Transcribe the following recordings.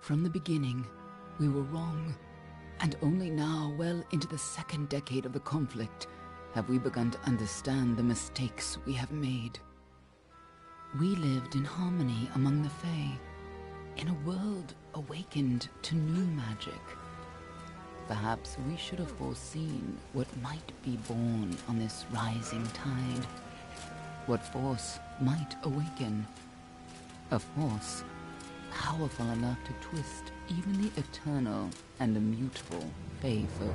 From the beginning, we were wrong. And only now, well into the second decade of the conflict, have we begun to understand the mistakes we have made. We lived in harmony among the Fae, in a world awakened to new magic. Perhaps we should have foreseen what might be born on this rising tide. What force might awaken. A force powerful enough to twist even the eternal and immutable Fae folk.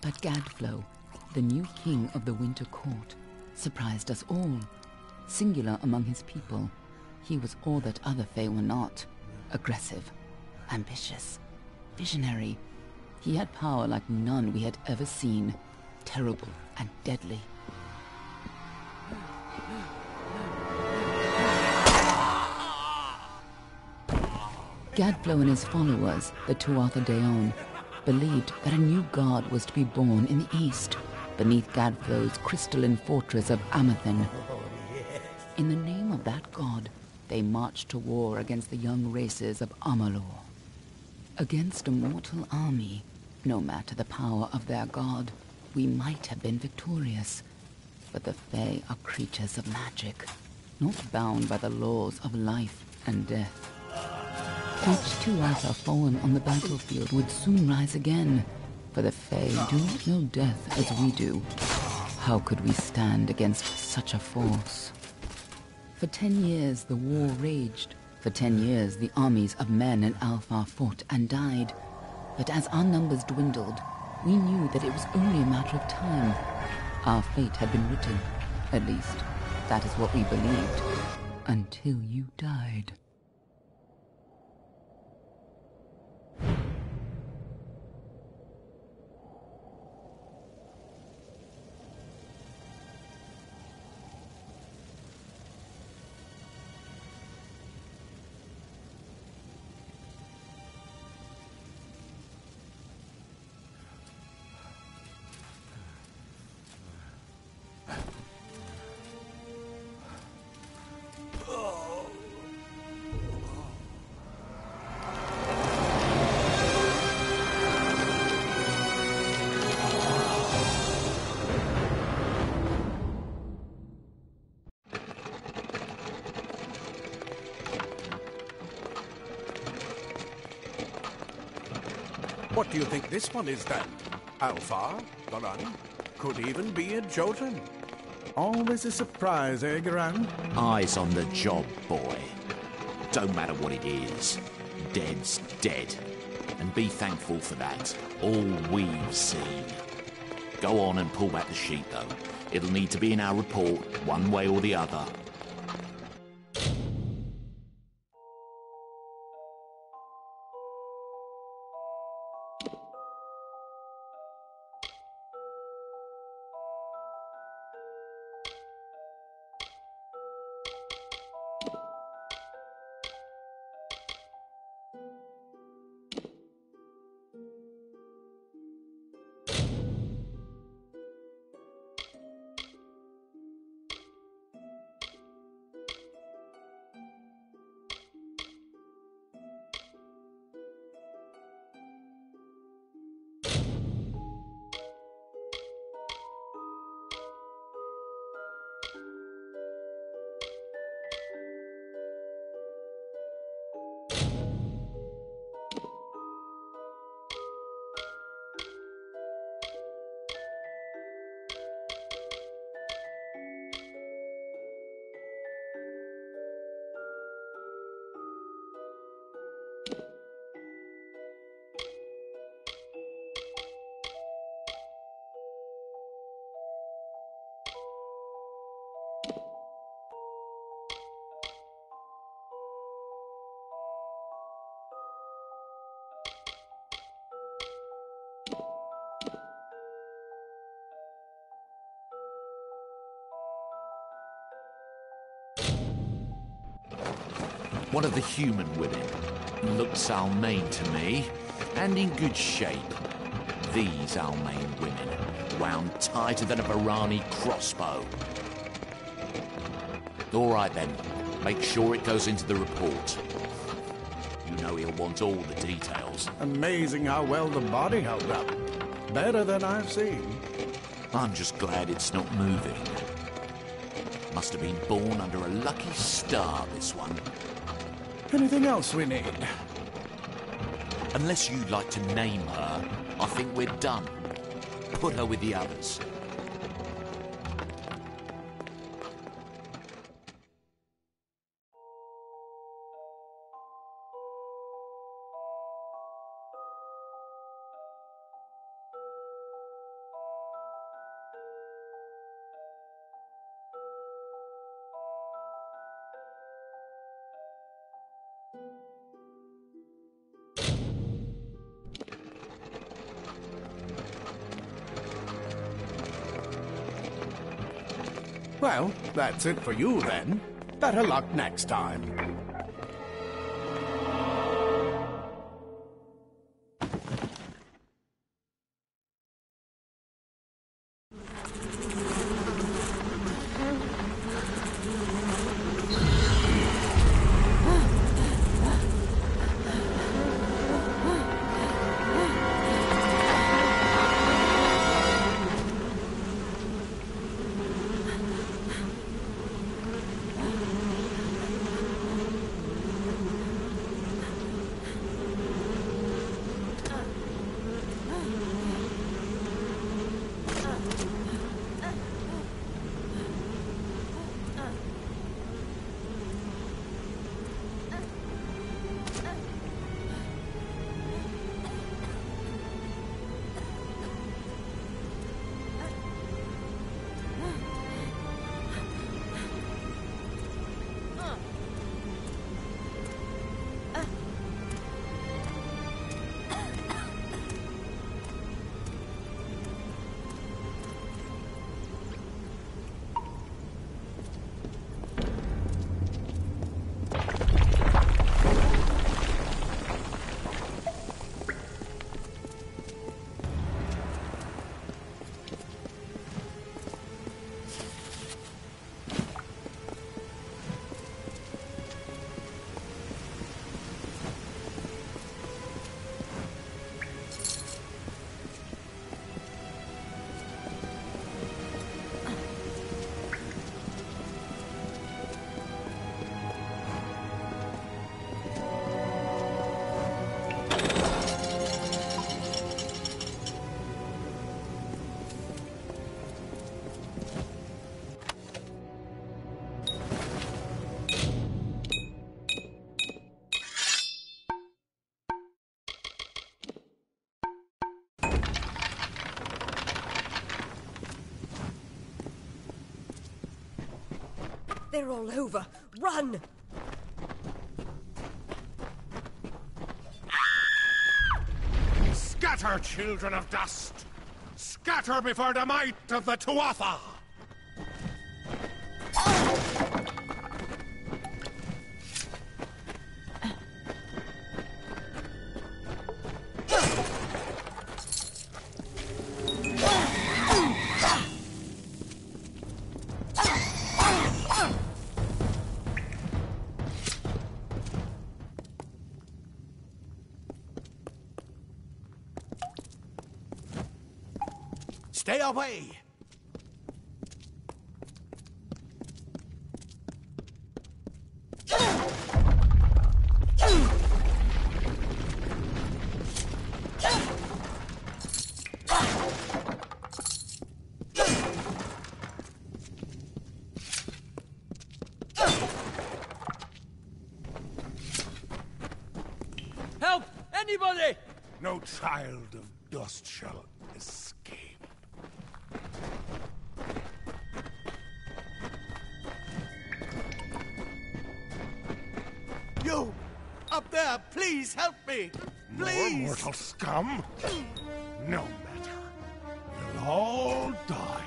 But Gadflow, the new king of the Winter Court, surprised us all. Singular among his people, he was all that other Fae were not. Aggressive, ambitious, visionary. He had power like none we had ever seen. Terrible and deadly. Gadflow and his followers, the Tuatha Deon, believed that a new god was to be born in the east, beneath Gadflow's crystalline fortress of Amathen. In the name of that god, they marched to war against the young races of Amalur. Against a mortal army, no matter the power of their god, we might have been victorious. But the Fae are creatures of magic, not bound by the laws of life and death. Each Tuatha fallen on the battlefield would soon rise again, for the Fae do not know death as we do. How could we stand against such a force? For 10 years the war raged. For 10 years the armies of Men and Alpha fought and died. But as our numbers dwindled, we knew that it was only a matter of time. Our fate had been written. At least, that is what we believed. Until you died. What do you think this one is then? Alpha? Garan? Could even be a Jotun. Always a surprise, eh, Garan? Eyes on the job, boy. Don't matter what it is. Dead's dead. And be thankful for that. All we've seen. Go on and pull back the sheet, though. It'll need to be in our report, one way or the other. One of the human women. Looks Almain to me, and in good shape. These Almain women, wound tighter than a Varani crossbow. All right then. Make sure it goes into the report. You know he'll want all the details. Amazing how well the body held up. Better than I've seen. I'm just glad it's not moving. Must have been born under a lucky star, this one. Anything else we need? Unless you'd like to name her, I think we're done. Put her with the others. Well, that's it for you then. Better luck next time. They're all over. Run! Scatter, children of dust! Scatter before the might of the Tuatha! Stay away! Help! Anybody! No child of dust shall escape. You! Up there, please help me! Please! More mortal scum? No matter. You'll all die.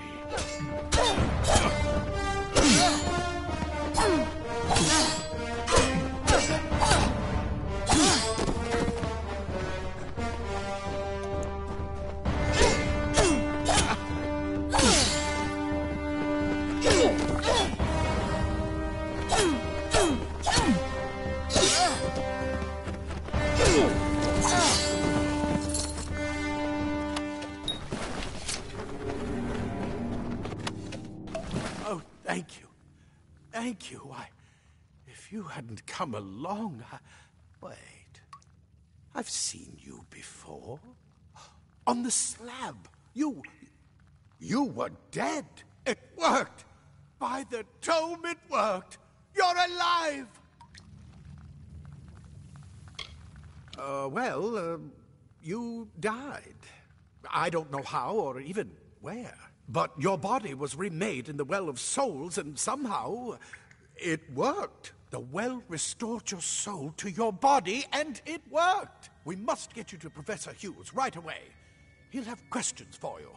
If you hadn't come along, Wait. I've seen you before. On the slab. You were dead. It worked. By the tome, it worked. You're alive. You died. I don't know how or even where. But your body was remade in the Well of Souls, and somehow it worked. The well restored your soul to your body, and it worked. We must get you to Professor Hughes right away. He'll have questions for you.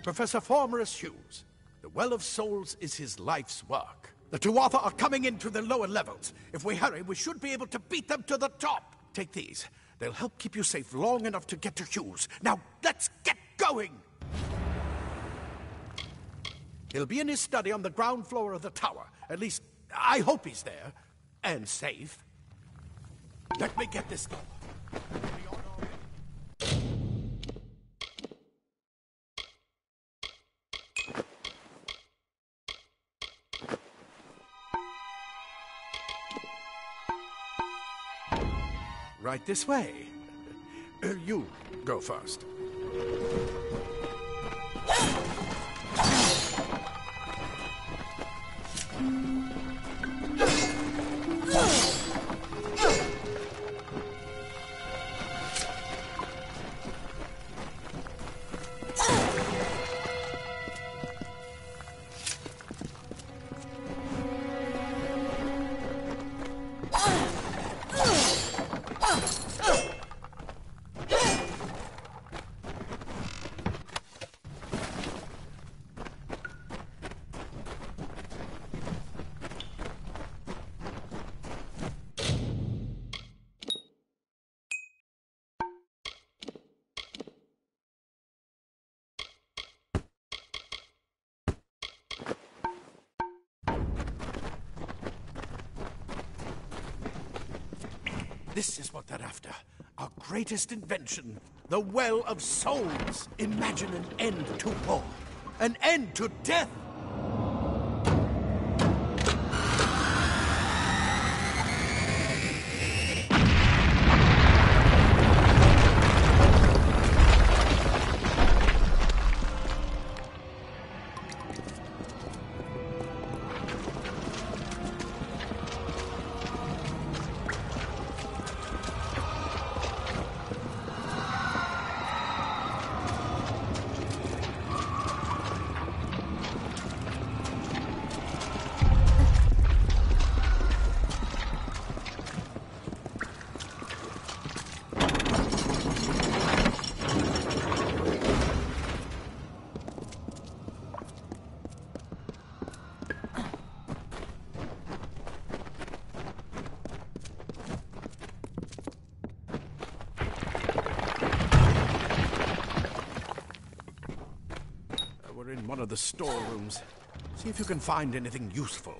Professor Formerus Hughes, the Well of Souls is his life's work. The Tuatha are coming into the lower levels. If we hurry, we should be able to beat them to the top. Take these. They'll help keep you safe long enough to get to Hughes. Now, let's get going! He'll be in his study on the ground floor of the tower. At least, I hope he's there. And safe. Let me get this door. Right this way. You go first. This is what they're after. Our greatest invention, the Well of Souls. Imagine an end to war, an end to death. We're in one of the storerooms. See if you can find anything useful.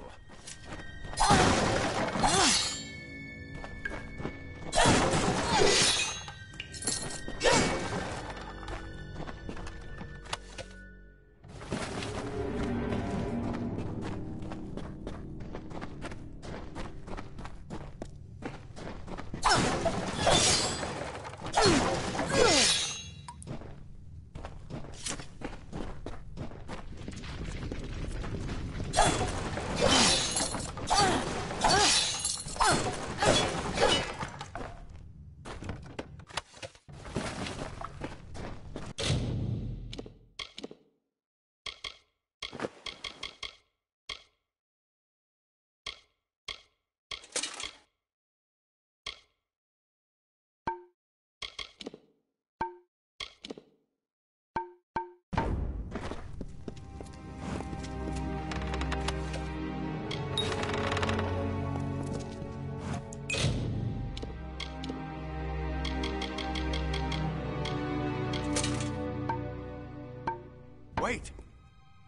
Wait!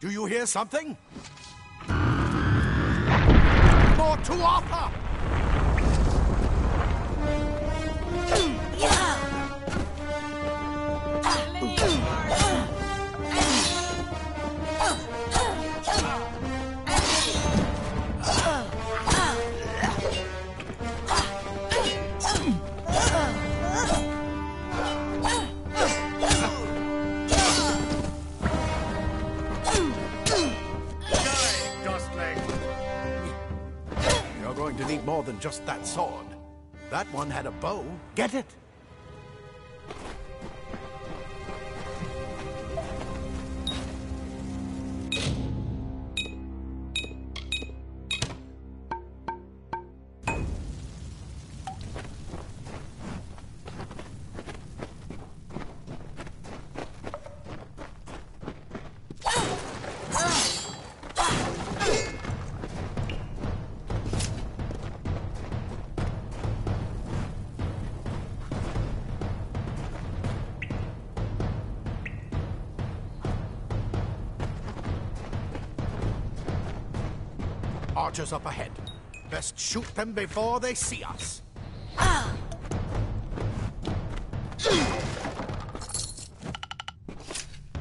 Do you hear something? More Tuatha! to need more than just that sword. That one had a bow. Get it? Archers up ahead. Best shoot them before they see us.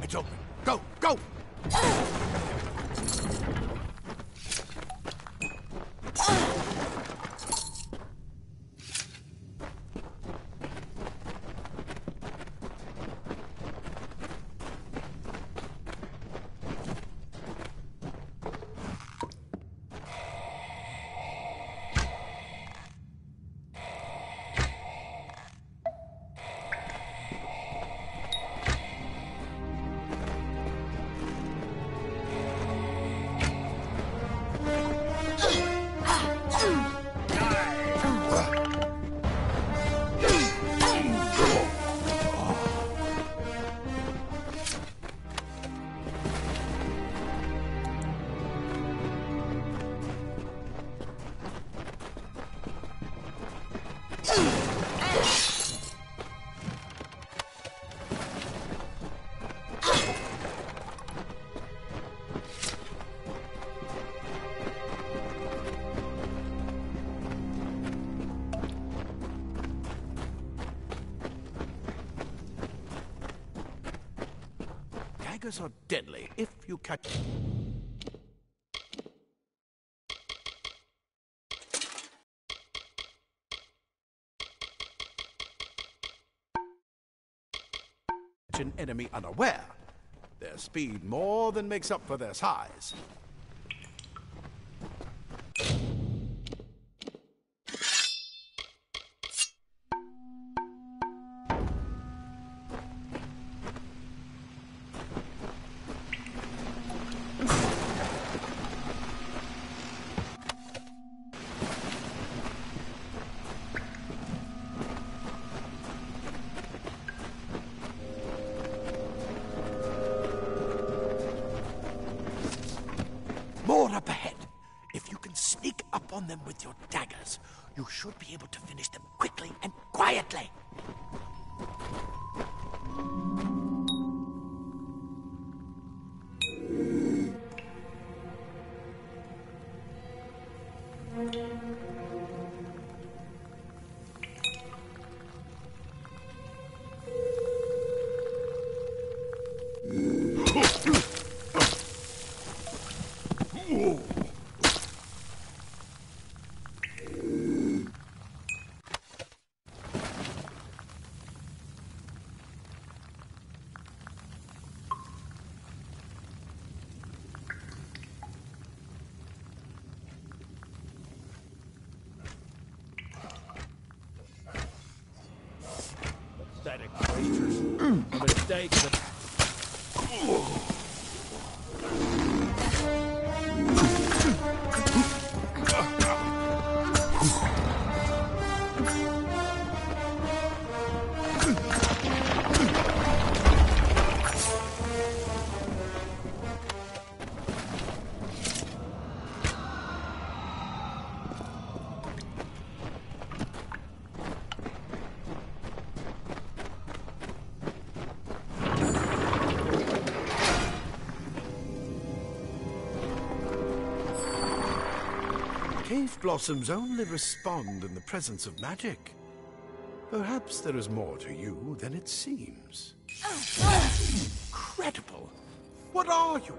It's open. Go, go! Daggers are deadly if you catch... an enemy unaware. Their speed more than makes up for their size. More up ahead. If you can sneak up on them with your daggers, you should be able to finish them quickly and quietly. Pathetic creatures. A mistake that... Cave blossoms only respond in the presence of magic. Perhaps there is more to you than it seems. Incredible! What are you?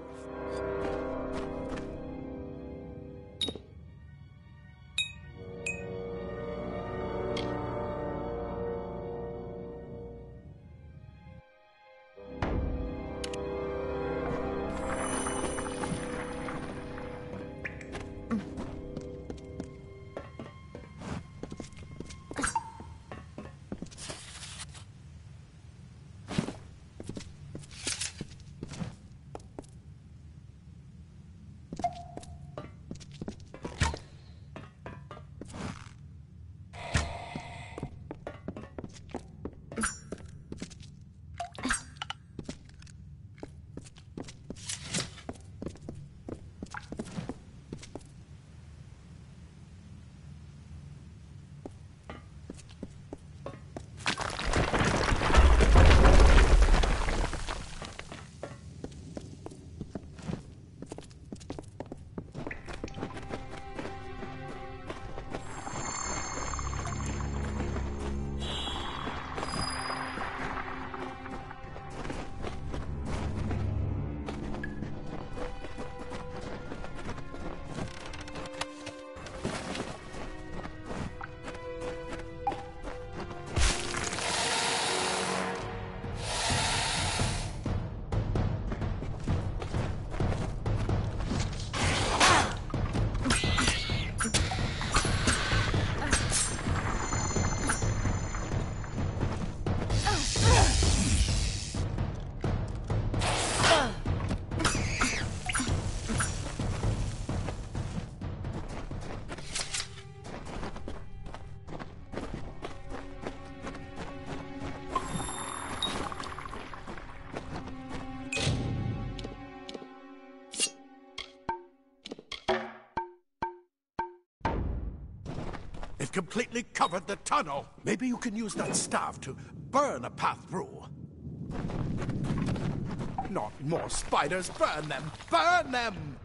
We've completely covered the tunnel. Maybe you can use that staff to burn a path through. Not more spiders. Burn them! Burn them!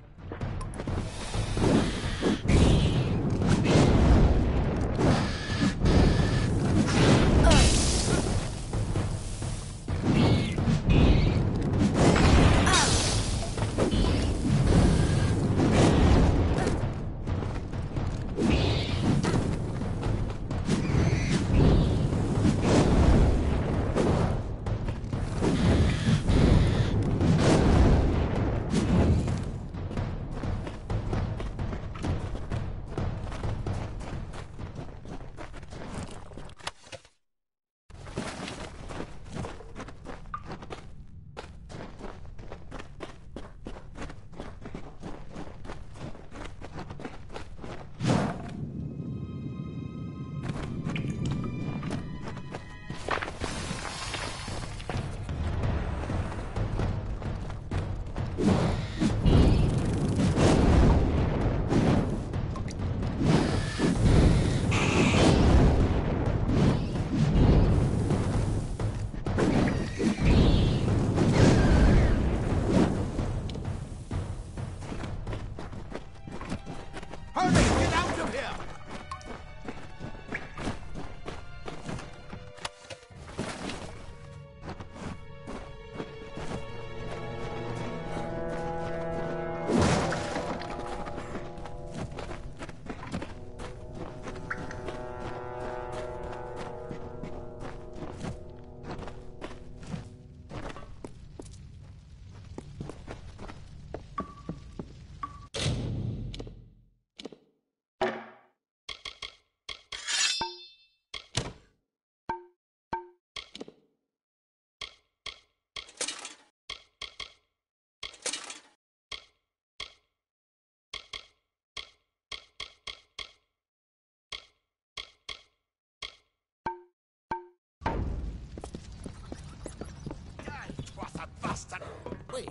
Wait,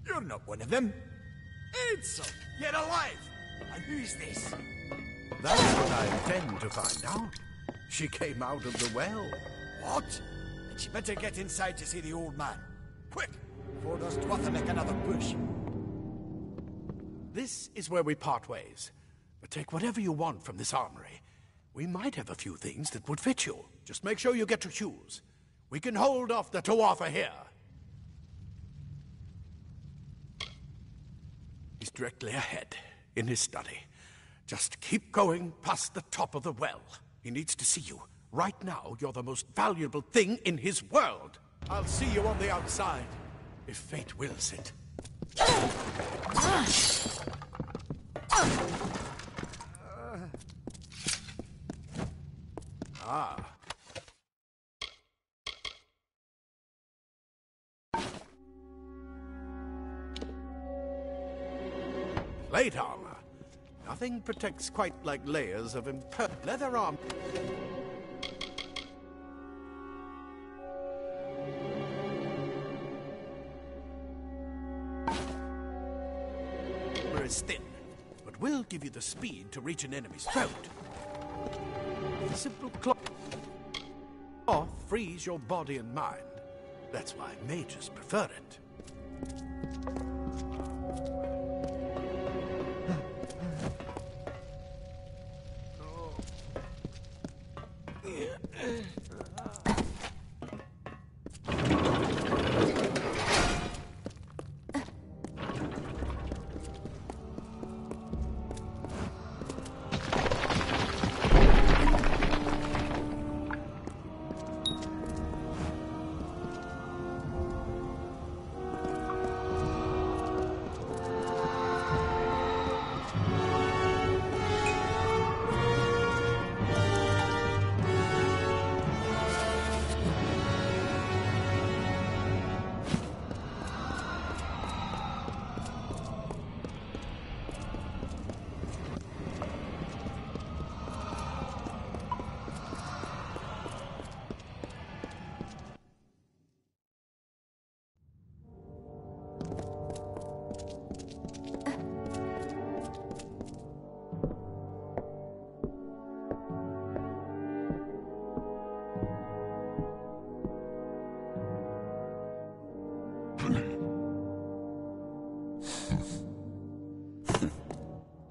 you're not one of them. Ansel, yet alive. And who's this? That's what I intend to find out. She came out of the well. What? Then she better get inside to see the old man. Quick, before those Twatha make another push. This is where we part ways. But take whatever you want from this armory. We might have a few things that would fit you. Just make sure you get your shoes. We can hold off the Tuatha here. He's directly ahead, in his study. Just keep going past the top of the well. He needs to see you. Right now, you're the most valuable thing in his world. I'll see you on the outside, if fate wills it. Plate armor. Nothing protects quite like layers of leather armor. Is thin, but will give you the speed to reach an enemy's throat. Simple cloth frees your body and mind. That's why mages prefer it.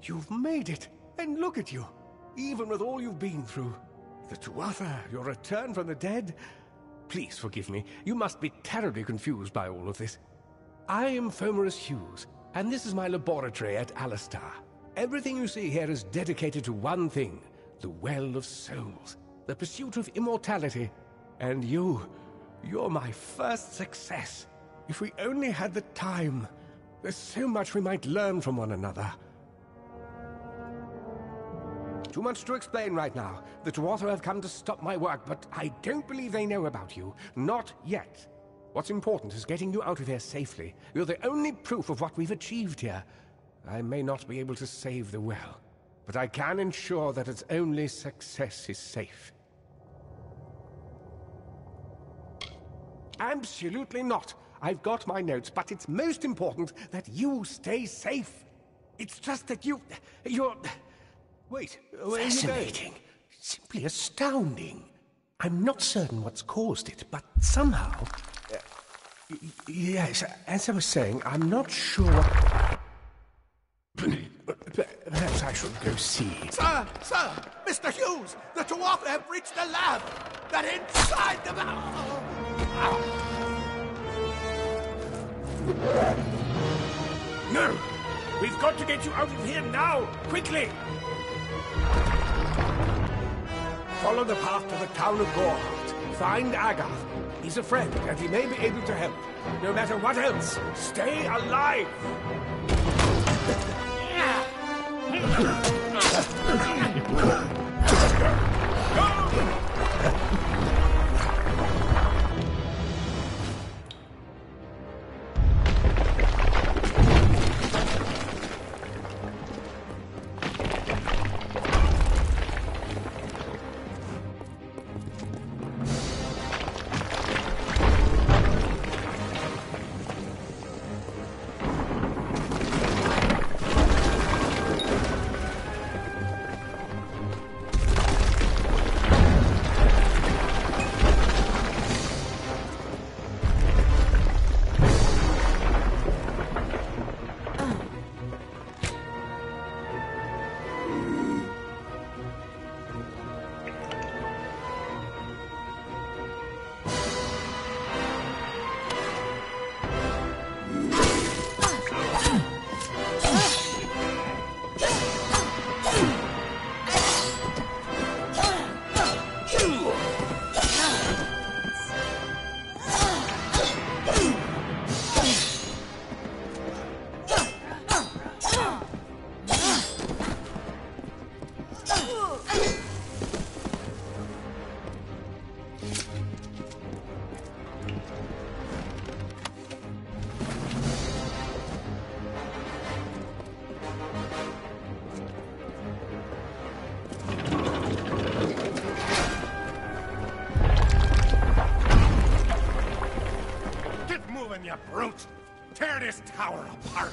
You've made it, and look at you. Even with all you've been through. The Tuatha, your return from the dead? Please forgive me. You must be terribly confused by all of this. I am Fomerus Hughes, and this is my laboratory at Alistar. Everything you see here is dedicated to one thing, the Well of Souls, the pursuit of immortality. And you're my first success. If we only had the time, there's so much we might learn from one another. Too much to explain right now. The Tuatha have come to stop my work, but I don't believe they know about you. Not yet. What's important is getting you out of here safely. You're the only proof of what we've achieved here. I may not be able to save the well, but I can ensure that its only success is safe. Absolutely not. I've got my notes, but it's most important that you stay safe. It's just that you're... Wait, where are you going? Fascinating. Simply astounding. I'm not certain what's caused it, but somehow... yes, as I was saying, I'm not sure what... Perhaps I should go see. Sir! Mr. Hughes! The Tuatha have reached the lab! They're inside the... No! We've got to get you out of here now! Quickly! Follow the path to the town of Gorhart. Find Agath. He's a friend, and he may be able to help. No matter what else, stay alive! You brute! Tear this tower apart!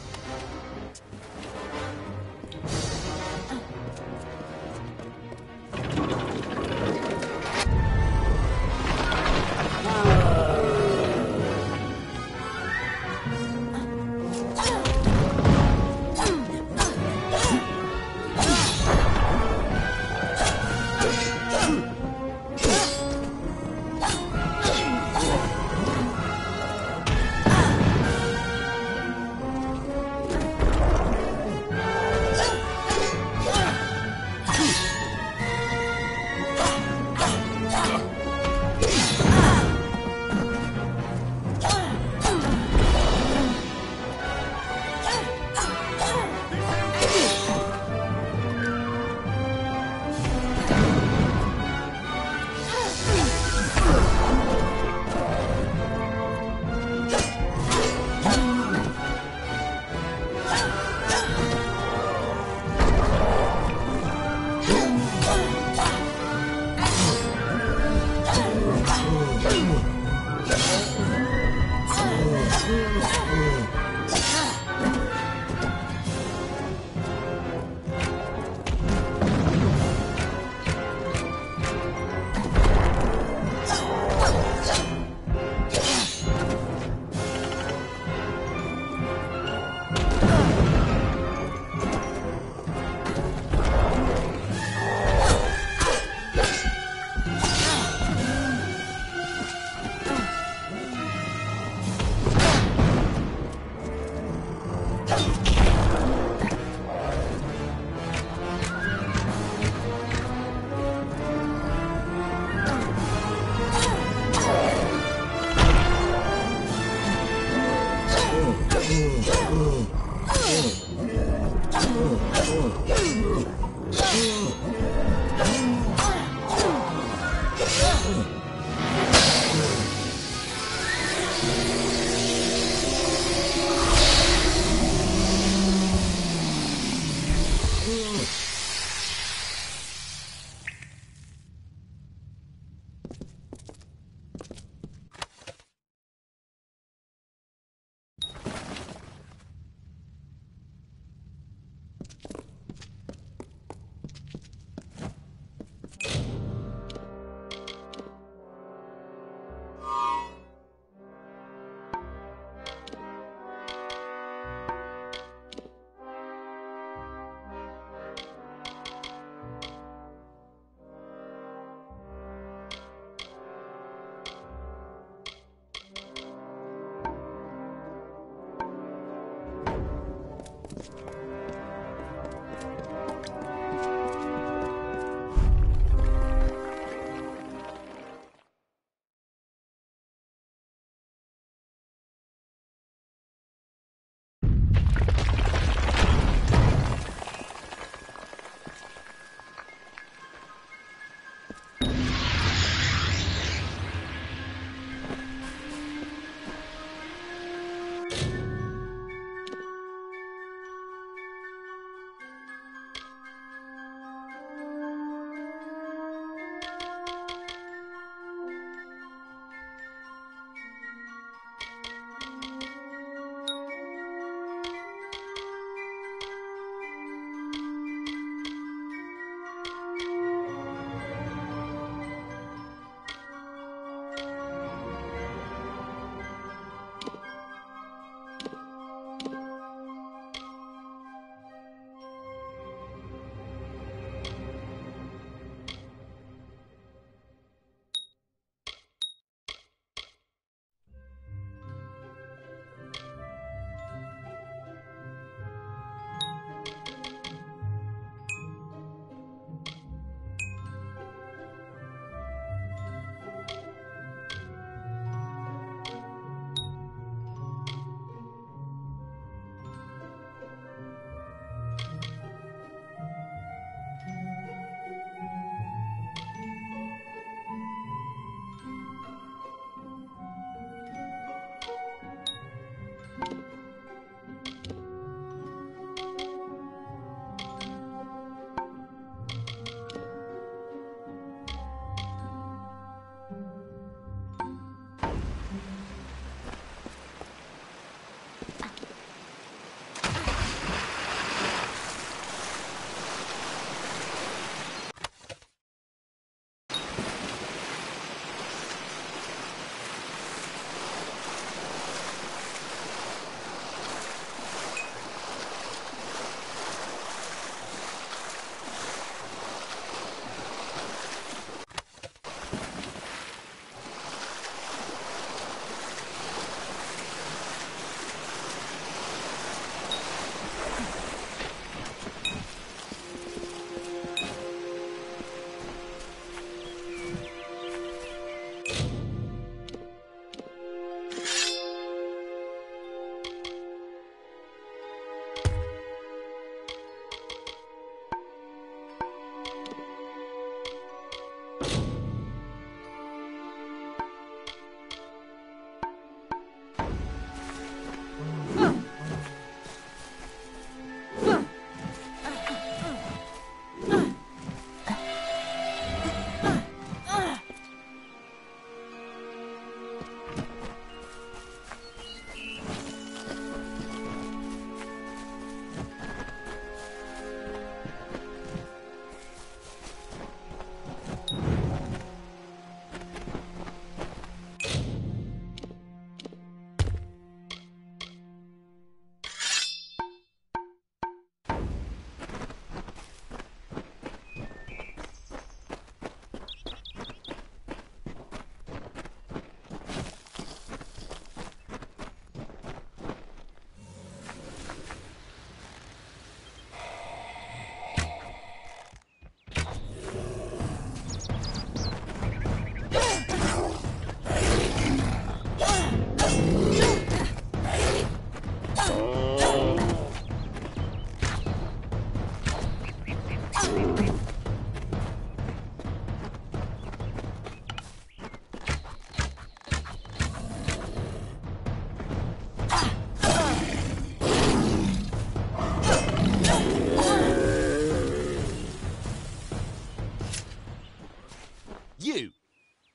You!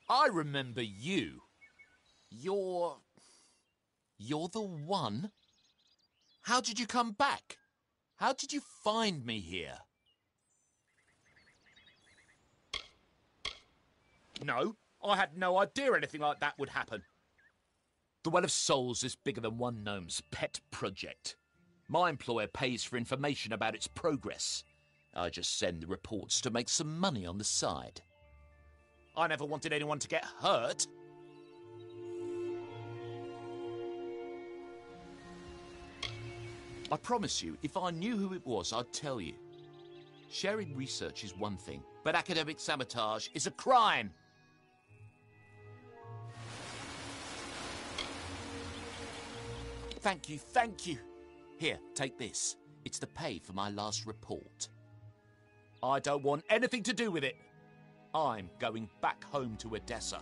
I remember you. You're the one? How did you come back? How did you find me here? No, I had no idea anything like that would happen. The Well of Souls is bigger than one gnome's pet project. My employer pays for information about its progress. I just send the reports to make some money on the side. I never wanted anyone to get hurt. I promise you, if I knew who it was, I'd tell you. Sharing research is one thing, but academic sabotage is a crime. Thank you, thank you. Here, take this. It's the pay for my last report. I don't want anything to do with it. I'm going back home to Odessa.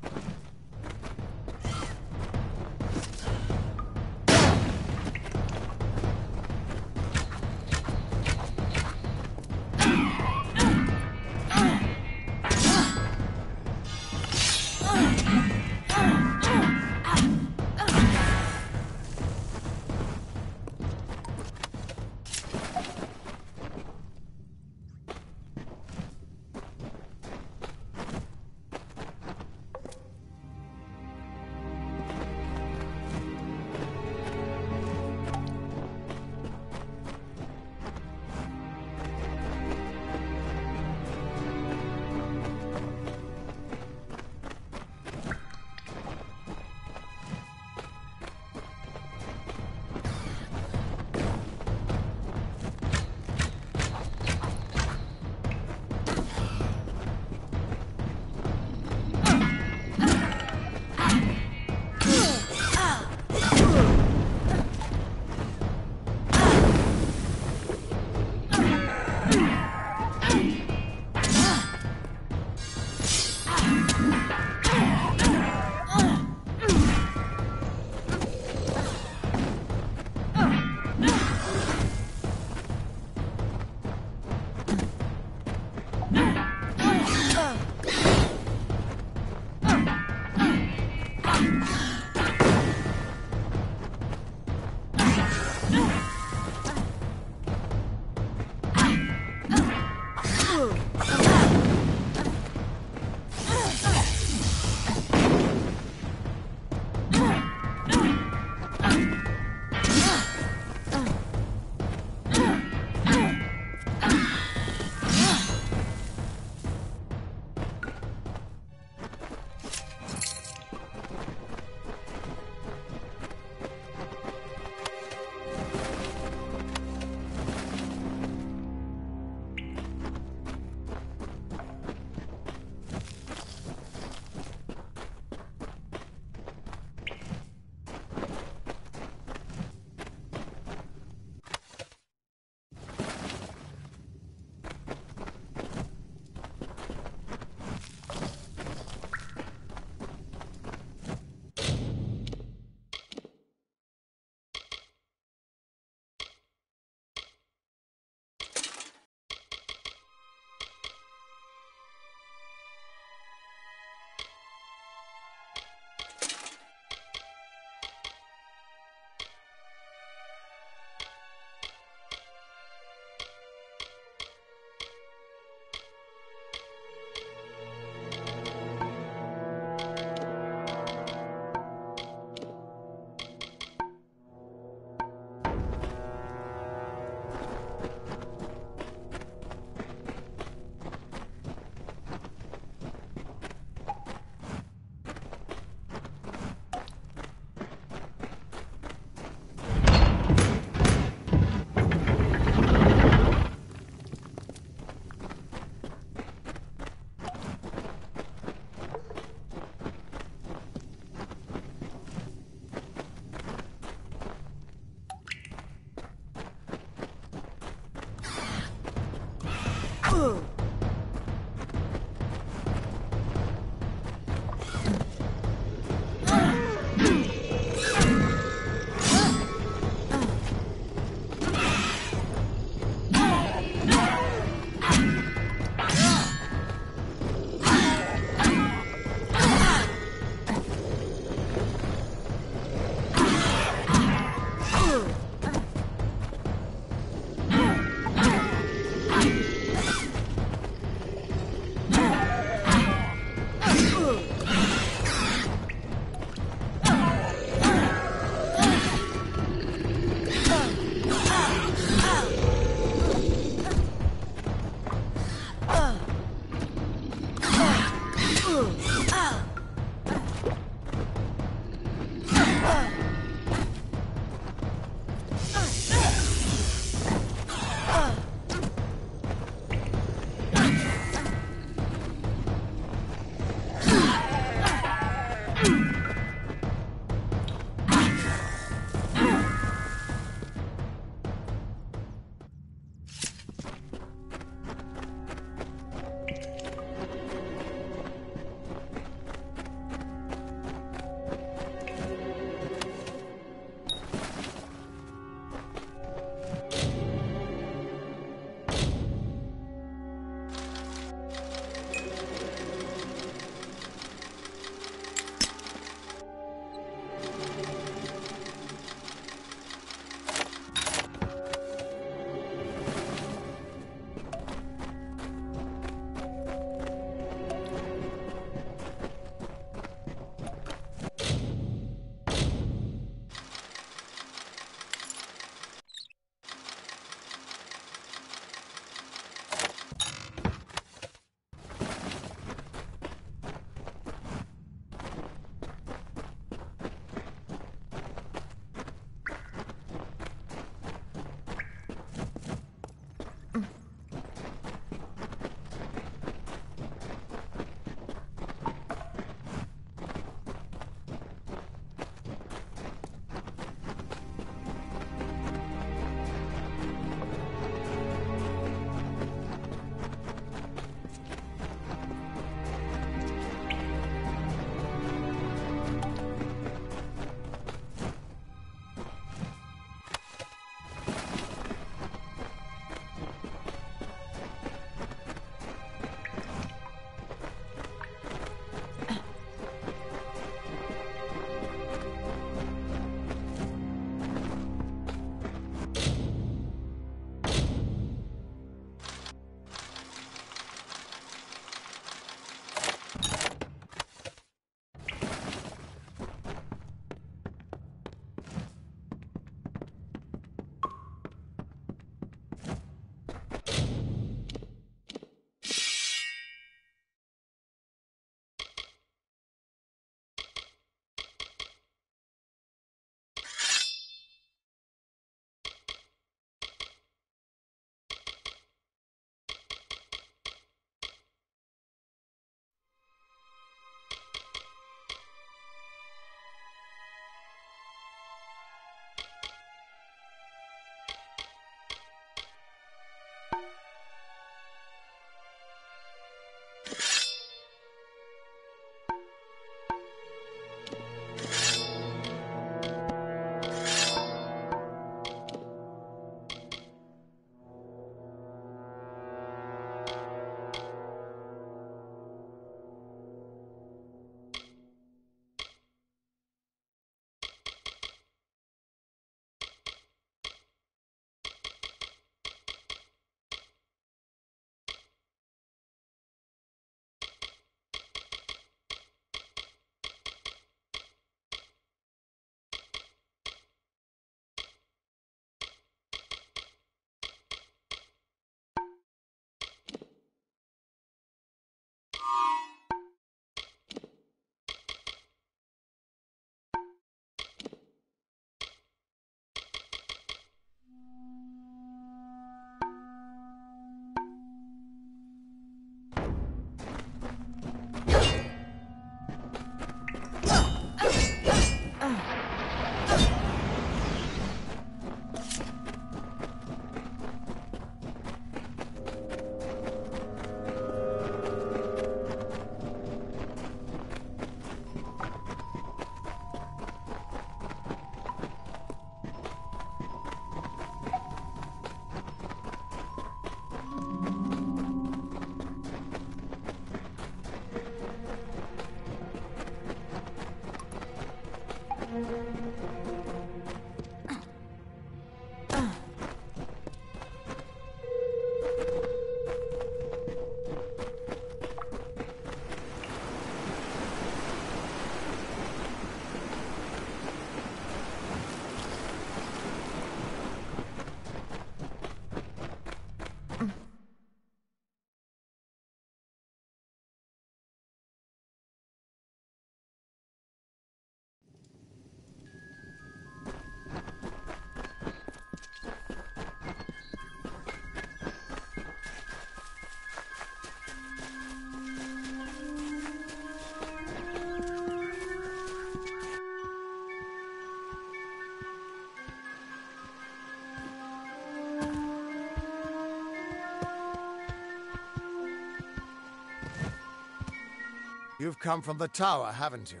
You've come from the tower, haven't you?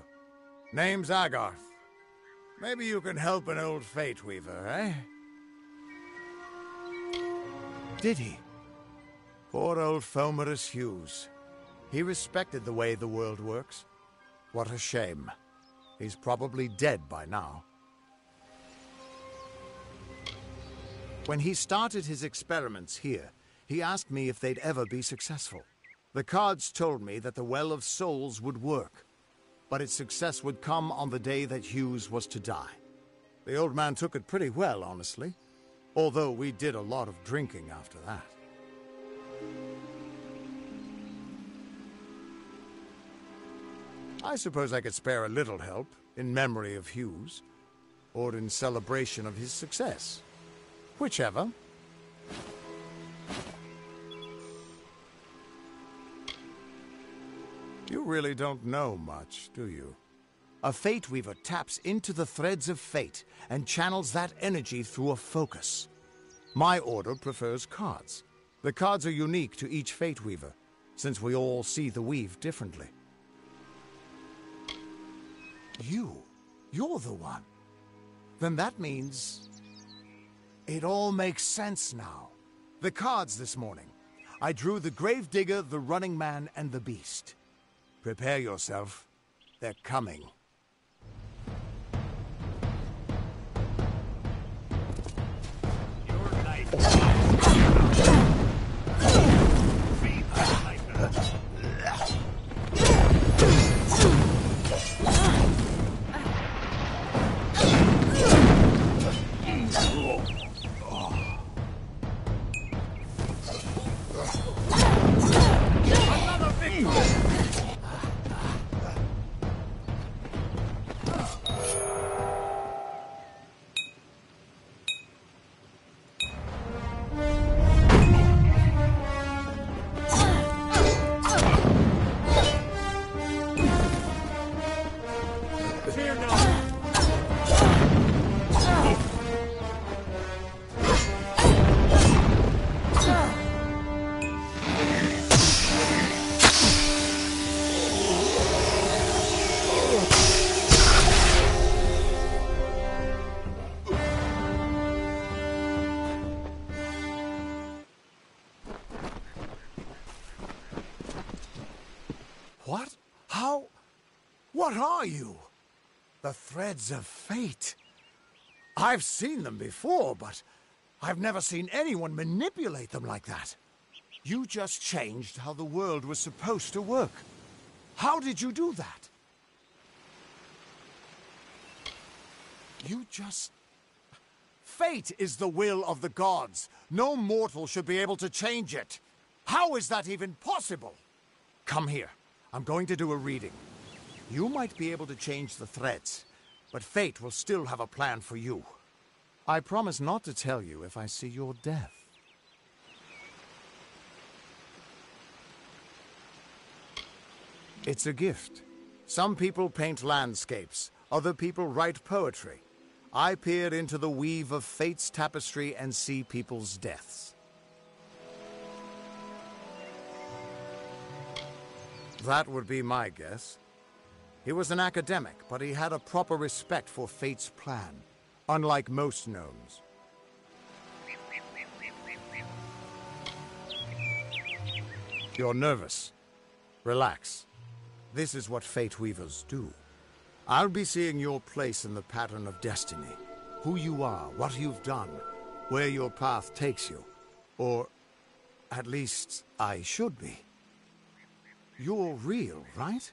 Name's Agarth. Maybe you can help an old Fate Weaver, eh? Did he? Poor old Fomerus Hughes. He respected the way the world works. What a shame. He's probably dead by now. When he started his experiments here, he asked me if they'd ever be successful. The cards told me that the Well of Souls would work, but its success would come on the day that Hughes was to die. The old man took it pretty well, honestly, although we did a lot of drinking after that. I suppose I could spare a little help in memory of Hughes, or in celebration of his success. Whichever. You really don't know much, do you? A Fate Weaver taps into the threads of fate and channels that energy through a focus. My order prefers cards. The cards are unique to each Fate Weaver, since we all see the weave differently. You're the one. Then that means... it all makes sense now. The cards this morning. I drew the Gravedigger, the Running Man, and the Beast. Prepare yourself. They're coming. Your life. What? How? What are you? The threads of fate. I've seen them before, but I've never seen anyone manipulate them like that. You just changed how the world was supposed to work. How did you do that? You just... Fate is the will of the gods. No mortal should be able to change it. How is that even possible? Come here. I'm going to do a reading. You might be able to change the threads, but fate will still have a plan for you. I promise not to tell you if I see your death. It's a gift. Some people paint landscapes, other people write poetry. I peer into the weave of fate's tapestry and see people's deaths. That would be my guess. He was an academic, but he had a proper respect for fate's plan, unlike most gnomes. You're nervous. Relax. This is what Fate Weavers do. I'll be seeing your place in the pattern of destiny. Who you are, what you've done, where your path takes you. Or, at least, I should be. You're real, right?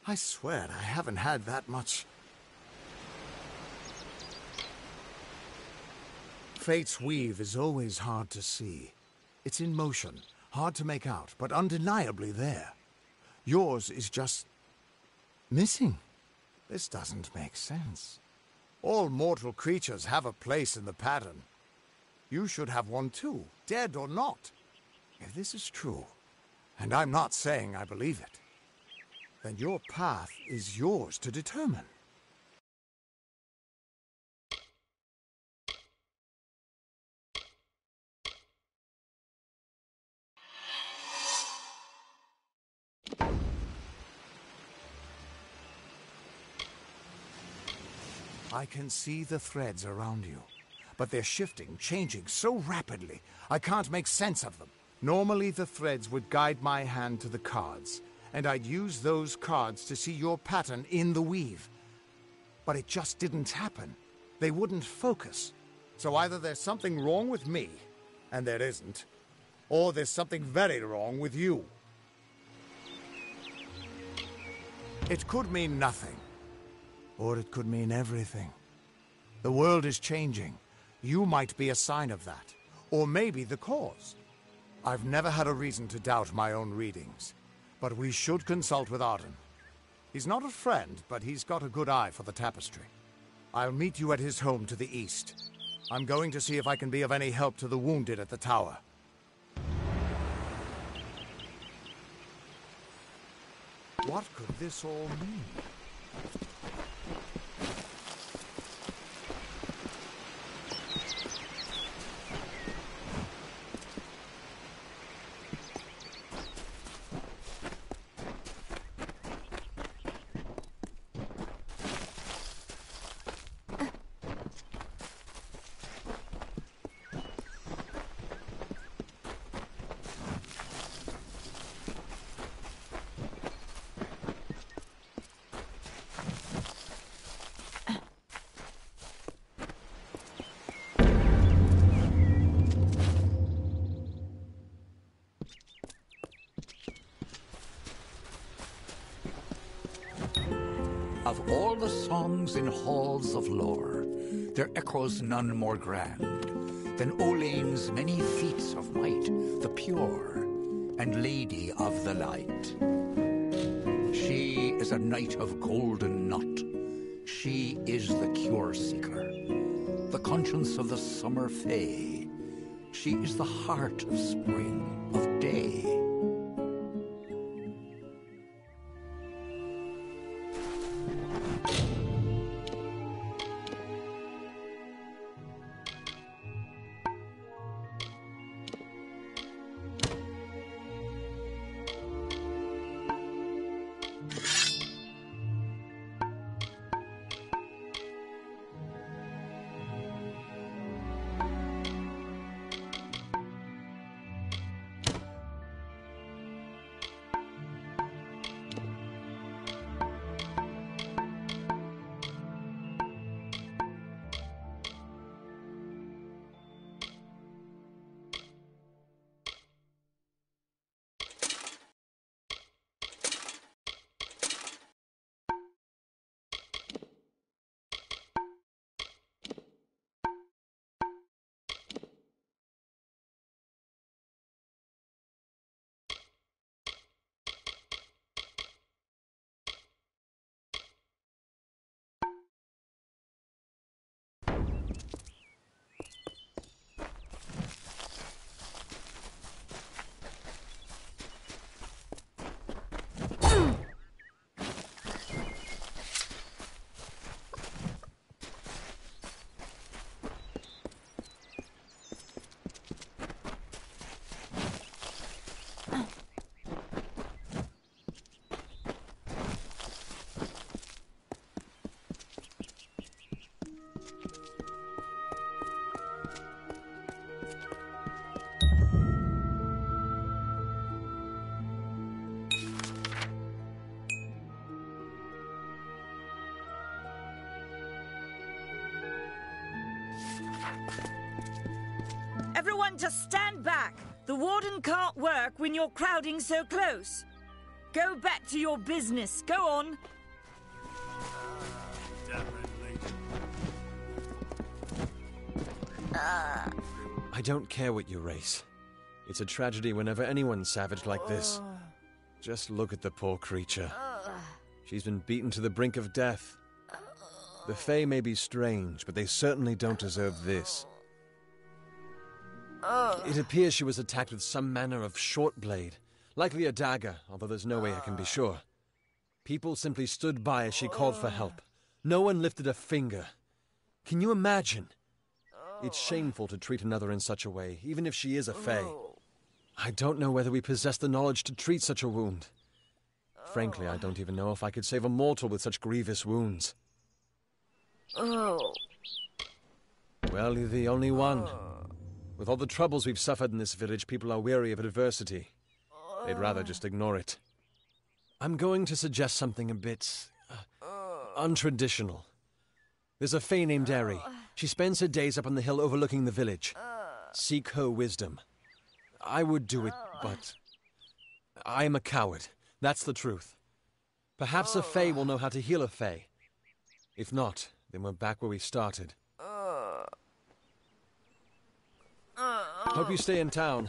I swear I haven't had that much... Fate's weave is always hard to see. It's in motion, hard to make out, but undeniably there. Yours is just... missing. This doesn't make sense. All mortal creatures have a place in the pattern. You should have one too, dead or not. If this is true, and I'm not saying I believe it, then your path is yours to determine. I can see the threads around you, but they're shifting, changing so rapidly, I can't make sense of them. Normally the threads would guide my hand to the cards, and I'd use those cards to see your pattern in the weave. But it just didn't happen. They wouldn't focus. So either there's something wrong with me, and there isn't, or there's something very wrong with you. It could mean nothing, or it could mean everything. The world is changing. You might be a sign of that, or maybe the cause. I've never had a reason to doubt my own readings, but we should consult with Arden. He's not a friend, but he's got a good eye for the tapestry. I'll meet you at his home to the east. I'm going to see if I can be of any help to the wounded at the tower. What could this all mean? Of all the songs in halls of lore, there echoes none more grand than Olain's many feats of might, the pure and lady of the light. She is a knight of golden knot. She is the cure seeker, the conscience of the summer fae. She is the heart of spring, of day. Everyone just stand back. The warden can't work when you're crowding so close. Go back to your business. Go on. I don't care what you race. It's a tragedy whenever anyone's savage like this. Just look at the poor creature. She's been beaten to the brink of death. The Fae may be strange, but they certainly don't deserve this. It appears she was attacked with some manner of short blade, likely a dagger, although there's no way I can be sure. People simply stood by as she called for help. No one lifted a finger. Can you imagine? It's shameful to treat another in such a way, even if she is a Fae. I don't know whether we possess the knowledge to treat such a wound. Frankly, I don't even know if I could save a mortal with such grievous wounds. Oh. Well, you're the only one. With all the troubles we've suffered in this village, people are weary of adversity. They'd rather just ignore it. I'm going to suggest something a bit untraditional. There's a fae named Eri. She spends her days up on the hill overlooking the village. Seek her wisdom. I would do it, but I am a coward. That's the truth. Perhaps a fae will know how to heal a fae. If not, then we're back where we started. Hope you stay in town.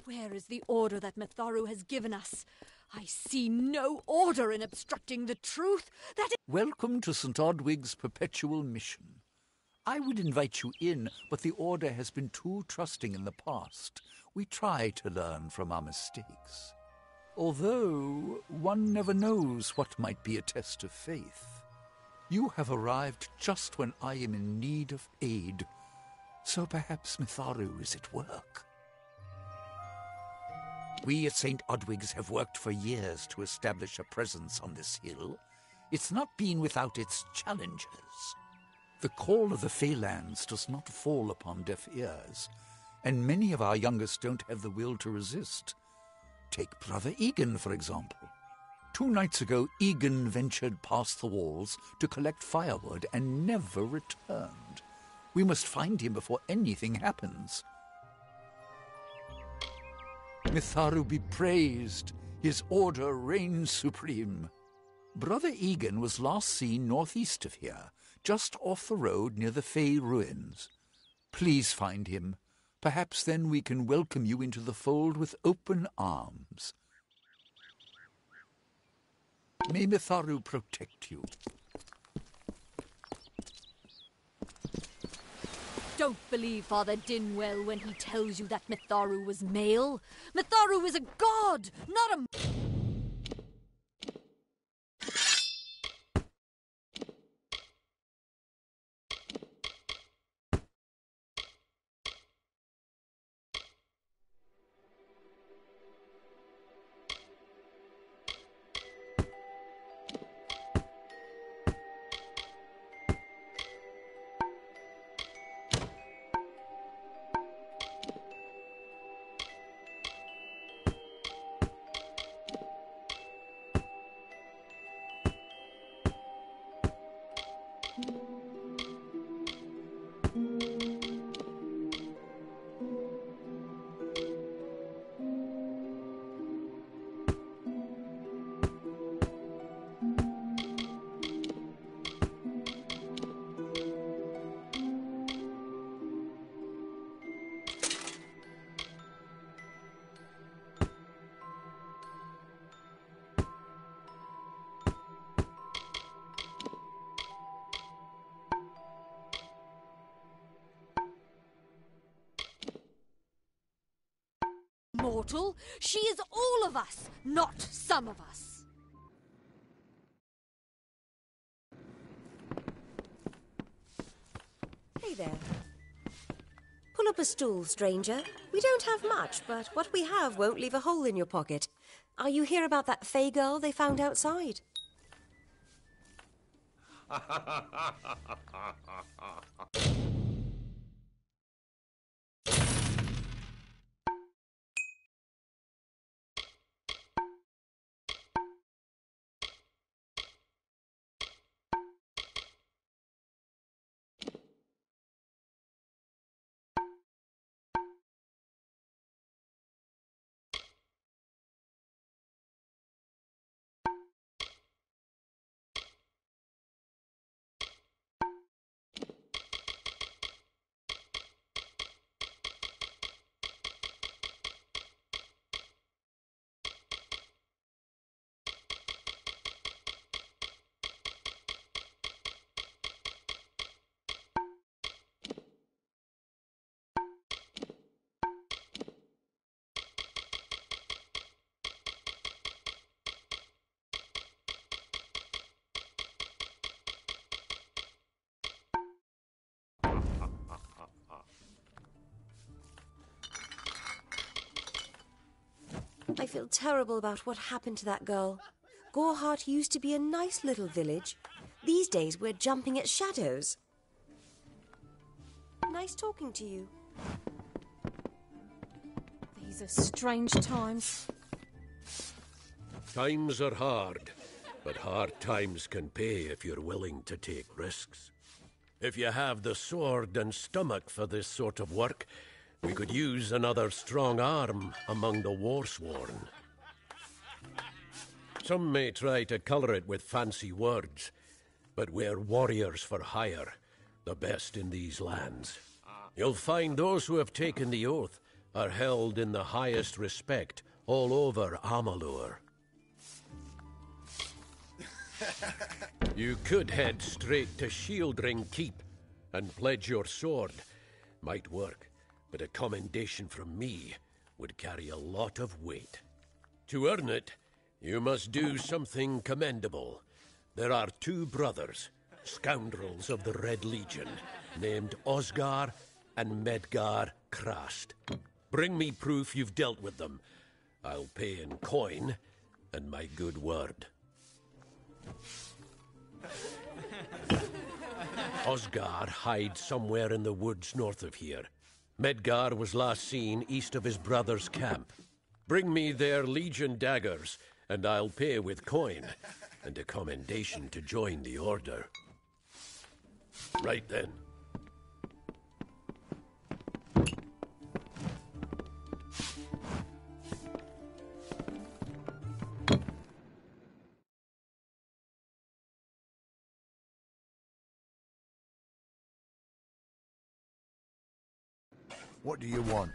Where is the order that Mitharu has given us? I see no order in obstructing the truth. That is— Welcome to St. Odwig's perpetual mission. I would invite you in, but the Order has been too trusting in the past. We try to learn from our mistakes. Although, one never knows what might be a test of faith. You have arrived just when I am in need of aid. So perhaps Mitharu is at work. We at St. Odwig's have worked for years to establish a presence on this hill. It's not been without its challenges. The call of the Feylands does not fall upon deaf ears, and many of our youngest don't have the will to resist. Take Brother Egan, for example. 2 nights ago, Egan ventured past the walls to collect firewood and never returned. We must find him before anything happens. Mitharu be praised. His order reigns supreme. Brother Egan was last seen northeast of here, just off the road near the Fey ruins. Please find him. Perhaps then we can welcome you into the fold with open arms. May Mitharu protect you. Don't believe Father Dinwell when he tells you that Mitharu was male. Mitharu is a god, not a... Mortal, she is all of us, not some of us. Hey there. Pull up a stool, stranger. We don't have much, but what we have won't leave a hole in your pocket. Are you here about that Fey girl they found outside? I feel terrible about what happened to that girl. Gorehart used to be a nice little village. These days we're jumping at shadows. Nice talking to you. These are strange times. Times are hard, but hard times can pay if you're willing to take risks. If you have the sword and stomach for this sort of work, we could use another strong arm among the warsworn. Some may try to colour it with fancy words, but we're warriors for hire, the best in these lands. You'll find those who have taken the oath are held in the highest respect all over Amalur. You could head straight to Shieldring Keep and pledge your sword. Might work, but a commendation from me would carry a lot of weight. To earn it, you must do something commendable. There are two brothers, scoundrels of the Red Legion, named Osgar and Medgar Krast. Bring me proof you've dealt with them. I'll pay in coin and my good word. Osgar hides somewhere in the woods north of here. Medgar was last seen east of his brother's camp. Bring me their Legion daggers, and I'll pay with coin, and a commendation to join the order. Right then. What do you want?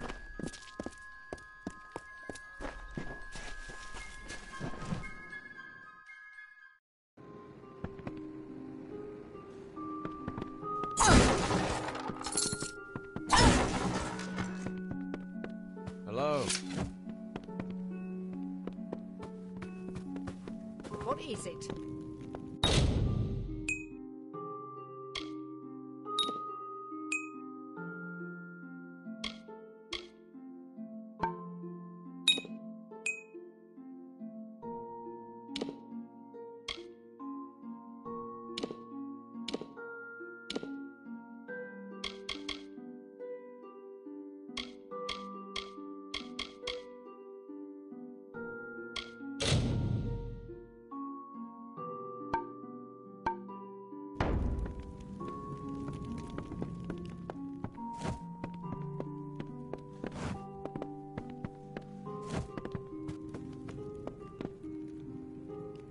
Hello. What is it?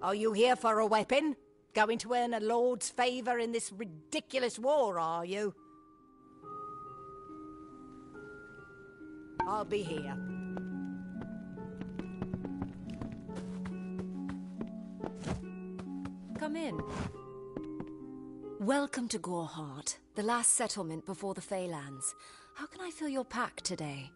Are you here for a weapon? Going to earn a lord's favour in this ridiculous war, are you? I'll be here. Come in. Welcome to Goreheart, the last settlement before the Feylands. How can I fill your pack today?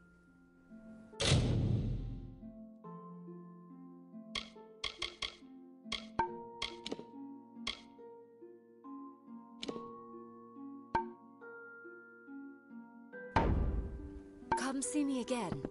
Come see me again.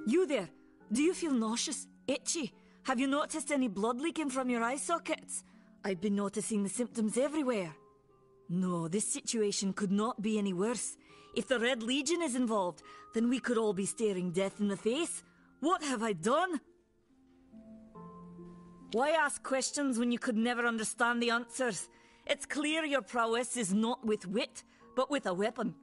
You there? Do you feel nauseous? Itchy? Have you noticed any blood leaking from your eye sockets? I've been noticing the symptoms everywhere. No, this situation could not be any worse. If the Red Legion is involved, then we could all be staring death in the face. What have I done? Why ask questions when you could never understand the answers? It's clear your prowess is not with wit, but with a weapon.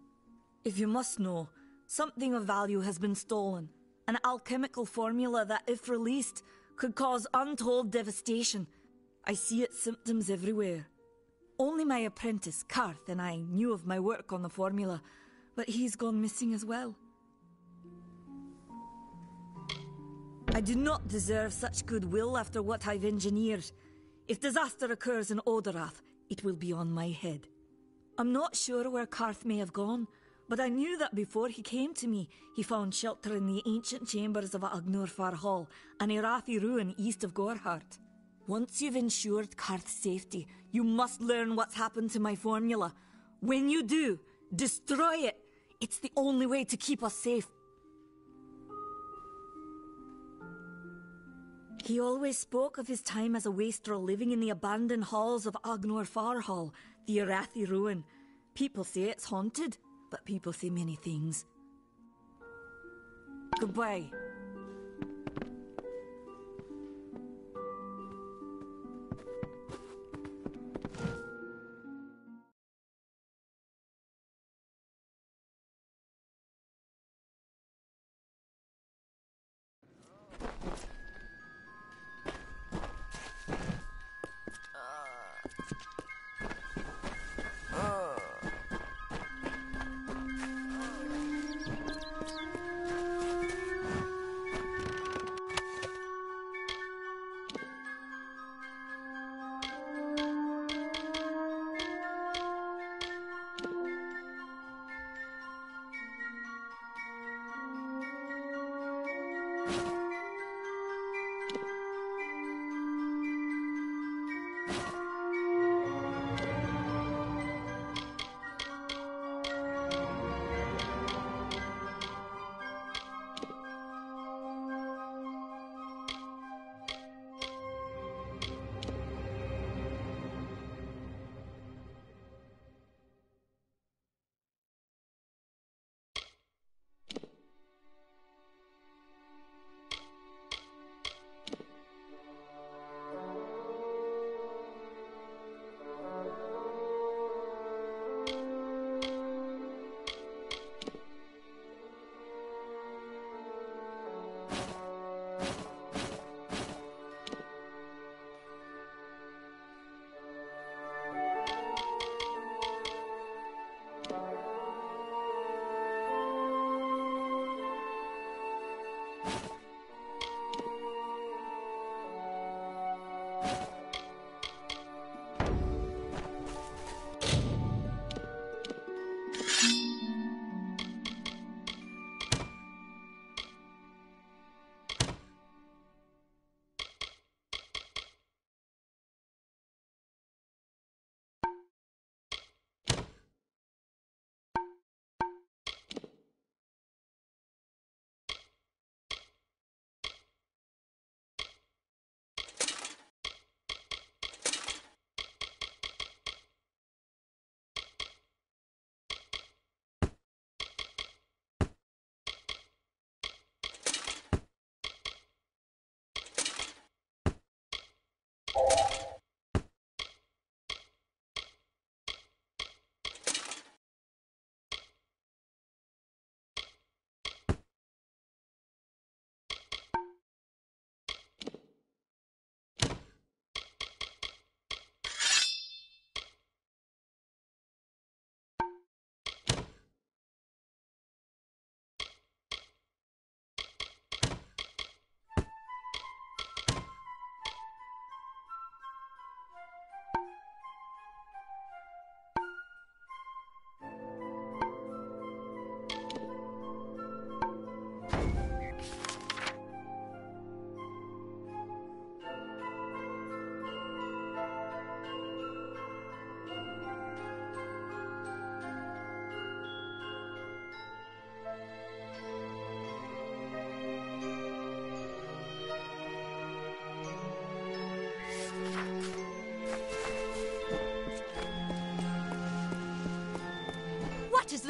If you must know, something of value has been stolen. An alchemical formula that, if released, could cause untold devastation. I see its symptoms everywhere. Only my apprentice, Karth, and I knew of my work on the formula, but he's gone missing as well. I do not deserve such goodwill after what I've engineered. If disaster occurs in Odorath, it will be on my head. I'm not sure where Karth may have gone, but I knew that before he came to me, he found shelter in the ancient chambers of Agnur Hall, an Irathi ruin east of Goreheart. Once you've ensured Karth's safety, you must learn what's happened to my formula. When you do, destroy it. It's the only way to keep us safe. He always spoke of his time as a wastrel living in the abandoned halls of Agnur Hall, the Irathi ruin. People say it's haunted. But people say many things. Goodbye.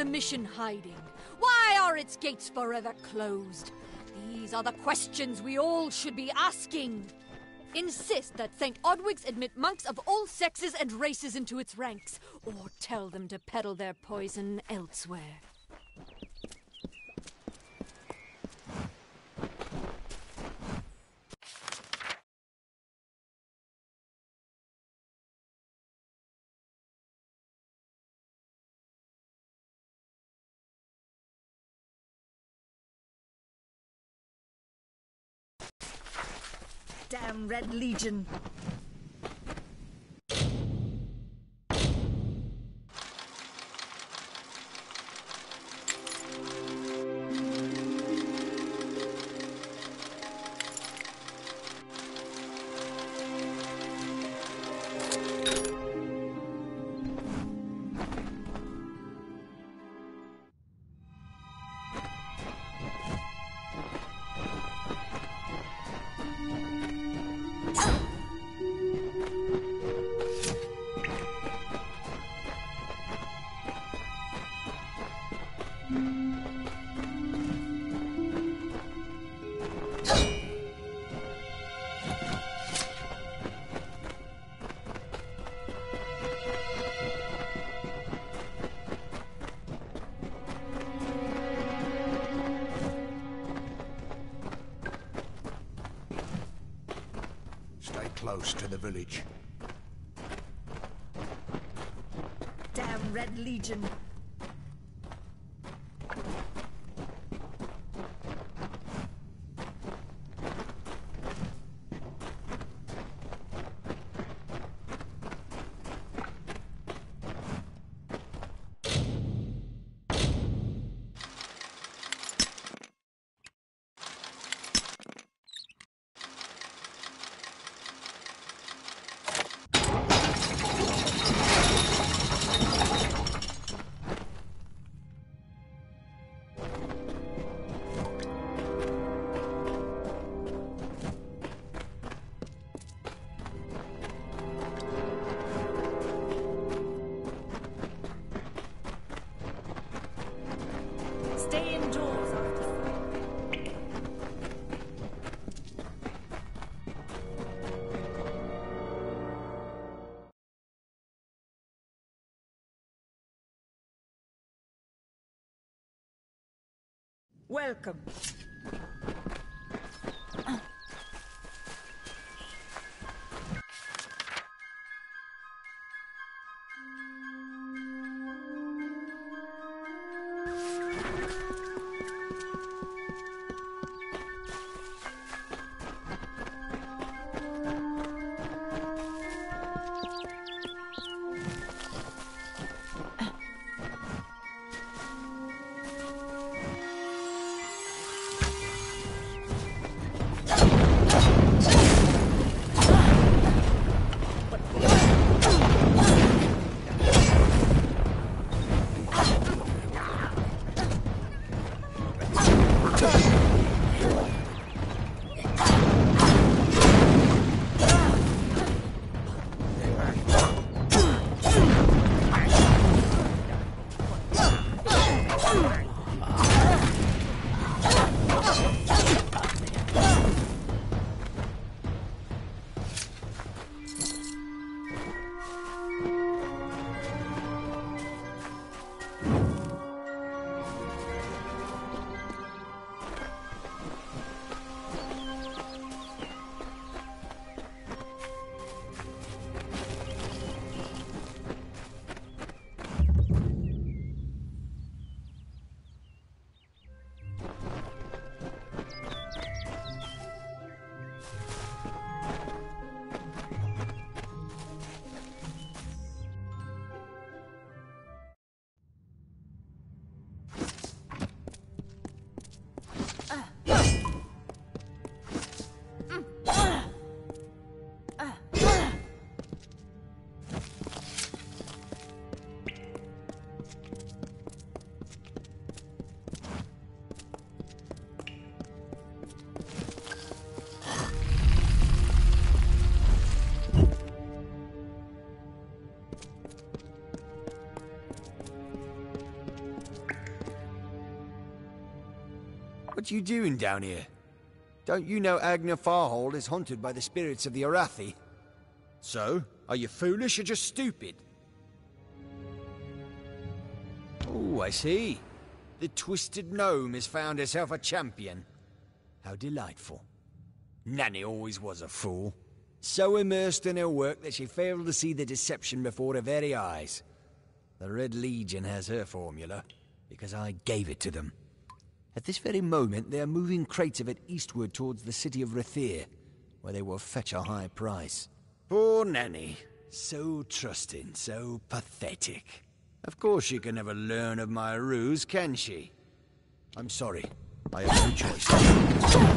the mission hiding? Why are its gates forever closed? These are the questions we all should be asking. Insist that St. Odwig's admit monks of all sexes and races into its ranks, or tell them to peddle their poison elsewhere. Damn Red Legion. Stay close to the village. Damn Red Legion. Stay indoors after. Welcome. What you doing down here? Don't you know Agna Farhold is haunted by the spirits of the Arathi? So, are you foolish or just stupid? Oh, I see. The Twisted Gnome has found herself a champion. How delightful. Nanny always was a fool. So immersed in her work that she failed to see the deception before her very eyes. The Red Legion has her formula, because I gave it to them. At this very moment, they are moving crates of it eastward towards the city of Rathir, where they will fetch a high price. Poor Nanny. So trusting, so pathetic. Of course she can never learn of my ruse, can she? I'm sorry. I have no choice.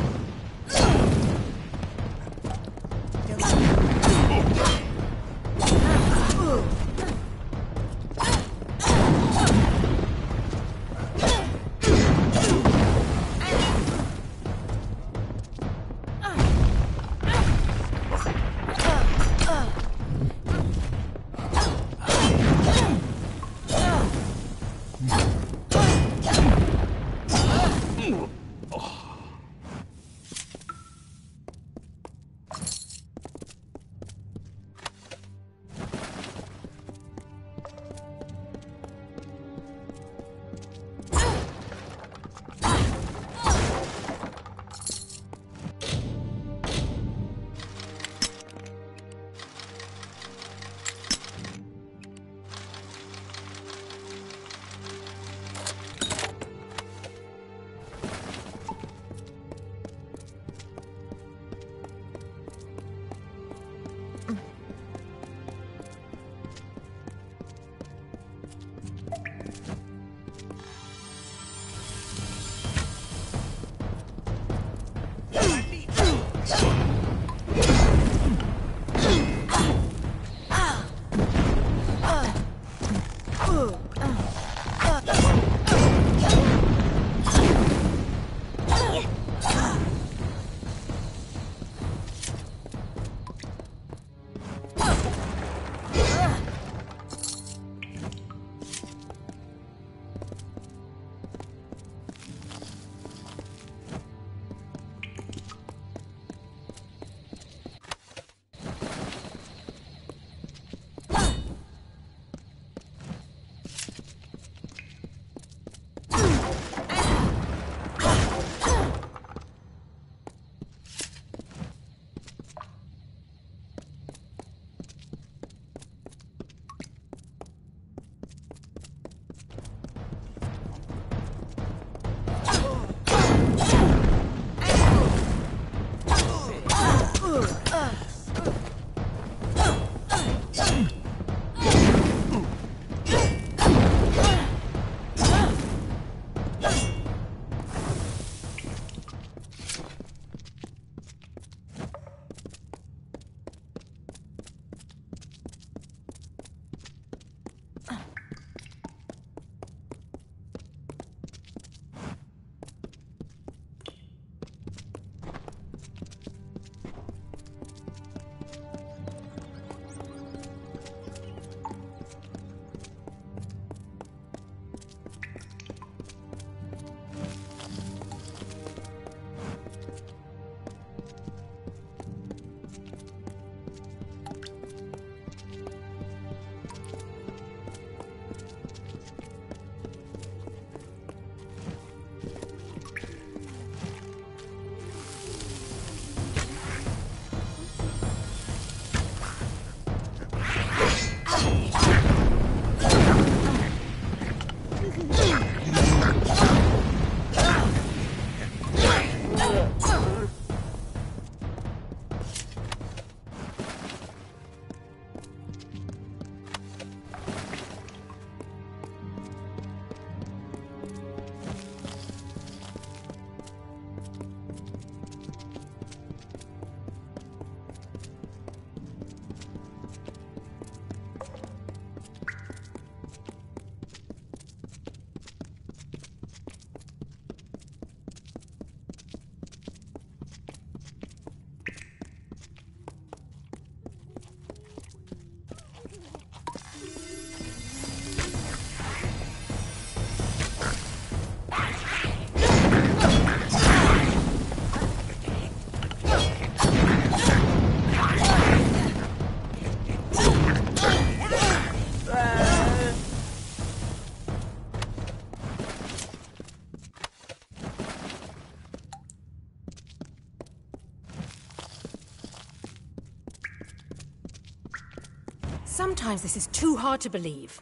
Sometimes this is too hard to believe.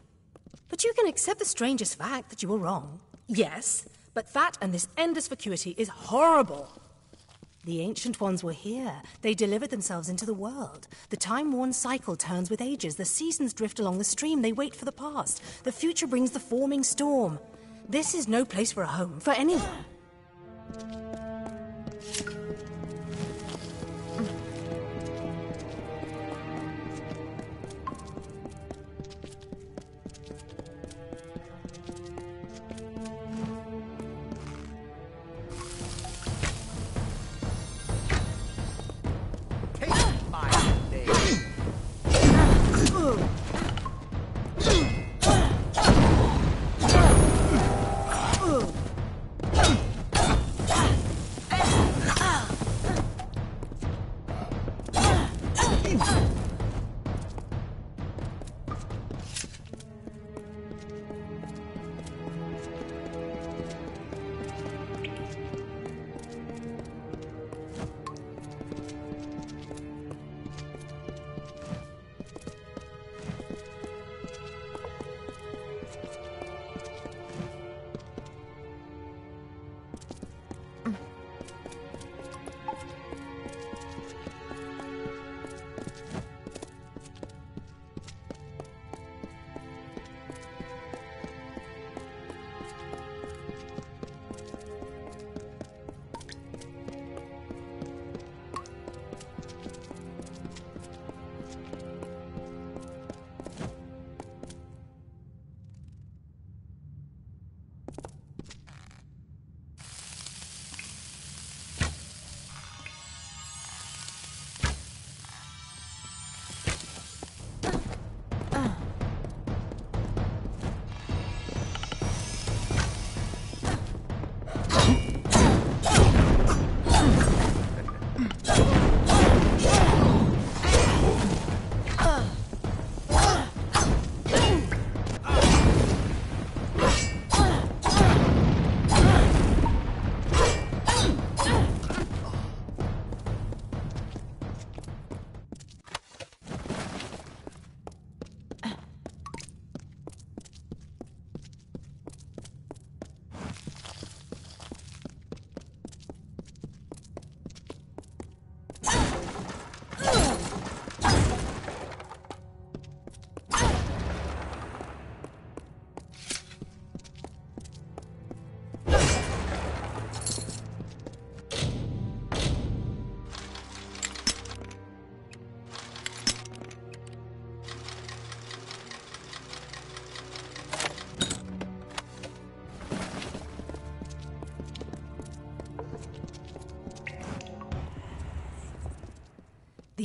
But you can accept the strangest fact that you were wrong. Yes, but that and this endless vacuity is horrible. The Ancient Ones were here. They delivered themselves into the world. The time-worn cycle turns with ages. The seasons drift along the stream. They wait for the past. The future brings the forming storm. This is no place for a home, for anyone.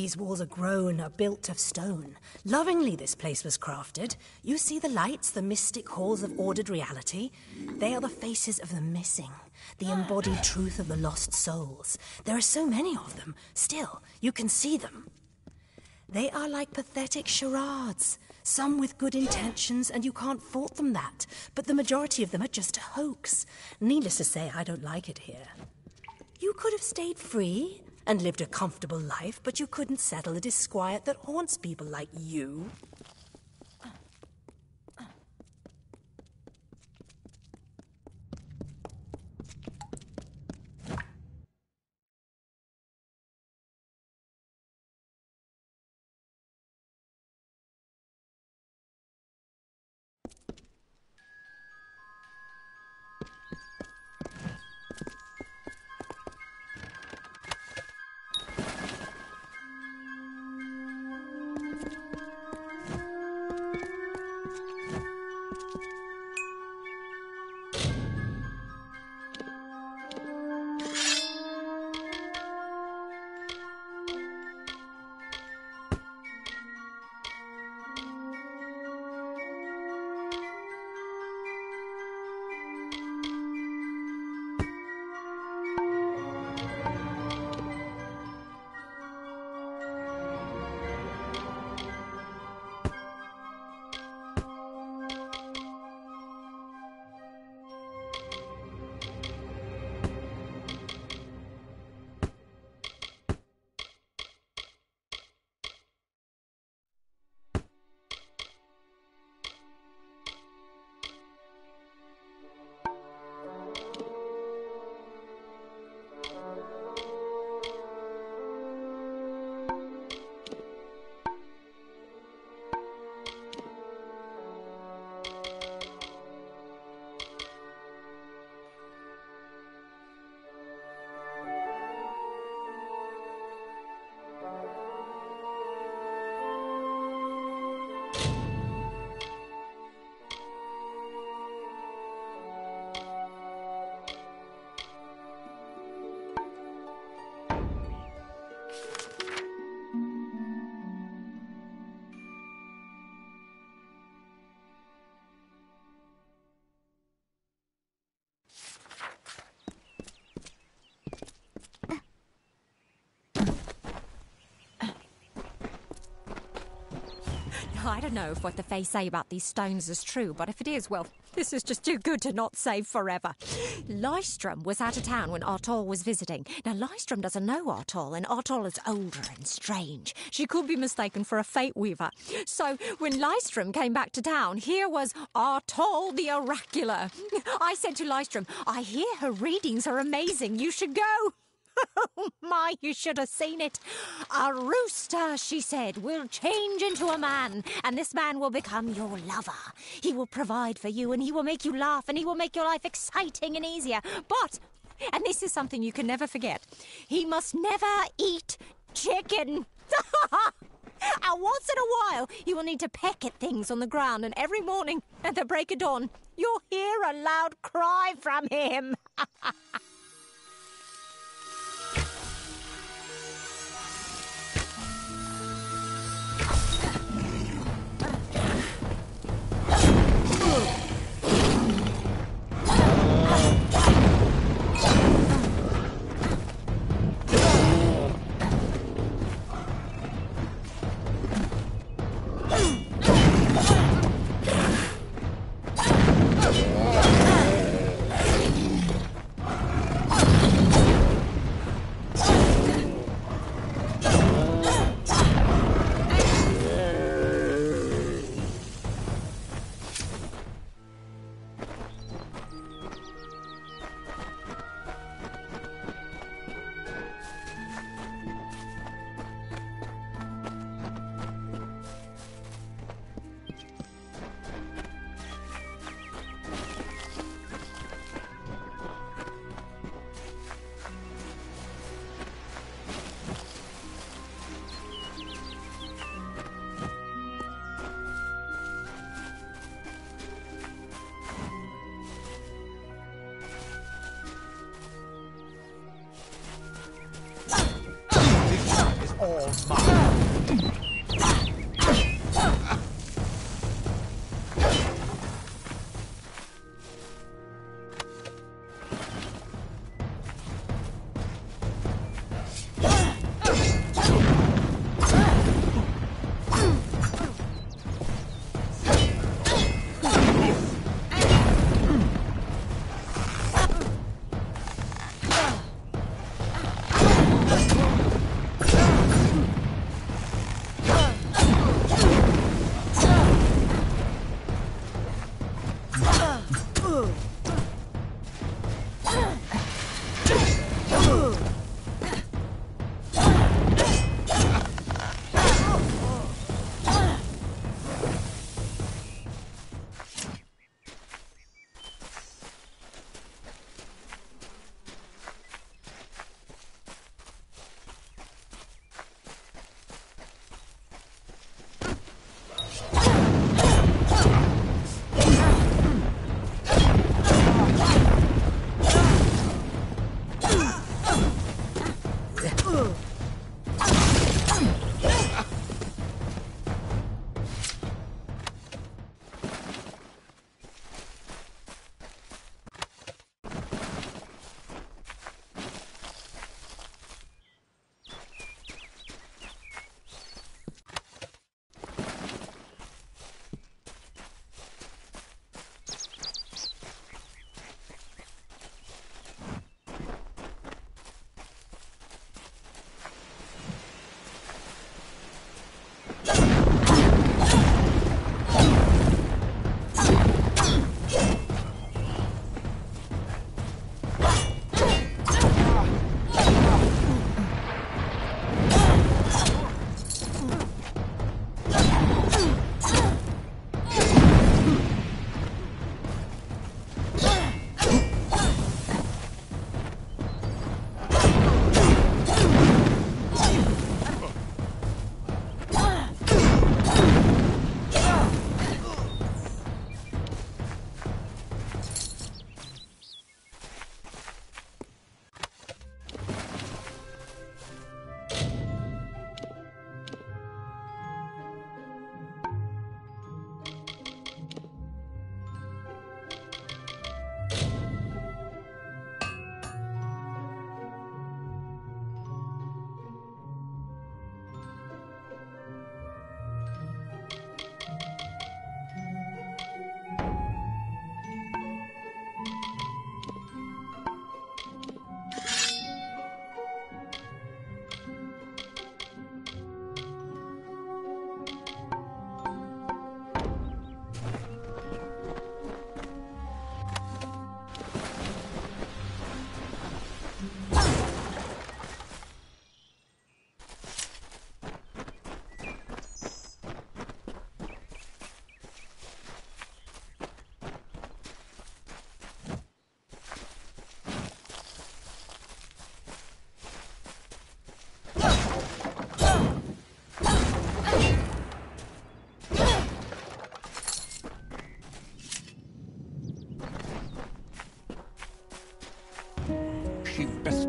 These walls are grown, are built of stone. Lovingly this place was crafted. You see the lights, the mystic halls of ordered reality? They are the faces of the missing, the embodied truth of the lost souls. There are so many of them. Still, you can see them. They are like pathetic charades. Some with good intentions, and you can't fault them that. But the majority of them are just a hoax. Needless to say, I don't like it here. You could have stayed free and lived a comfortable life, but you couldn't settle the disquiet that haunts people like you. I don't know if what the Fae say about these stones is true, but if it is, well, this is just too good to not save forever. Lystrom was out of town when Artol was visiting. Now, Lystrom doesn't know Artol, and Artol is older and strange. She could be mistaken for a Fate Weaver. So, when Lystrom came back to town, here was Artol the Oracular. I said to Lystrom, I hear her readings are amazing. You should go. Oh, my, you should have seen it. A rooster, she said, will change into a man, and this man will become your lover. He will provide for you, and he will make you laugh, and he will make your life exciting and easier. But, and this is something you can never forget, he must never eat chicken. And once in a while, you will need to peck at things on the ground, and every morning at the break of dawn, you'll hear a loud cry from him.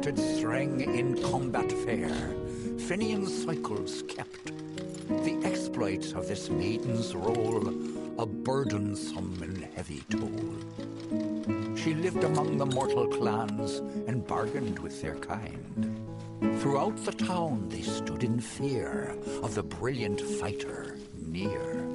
crafted string in combat fair, Finian cycles kept. The exploits of this maiden's role, a burdensome and heavy toll. She lived among the mortal clans and bargained with their kind. Throughout the town they stood in fear of the brilliant fighter near.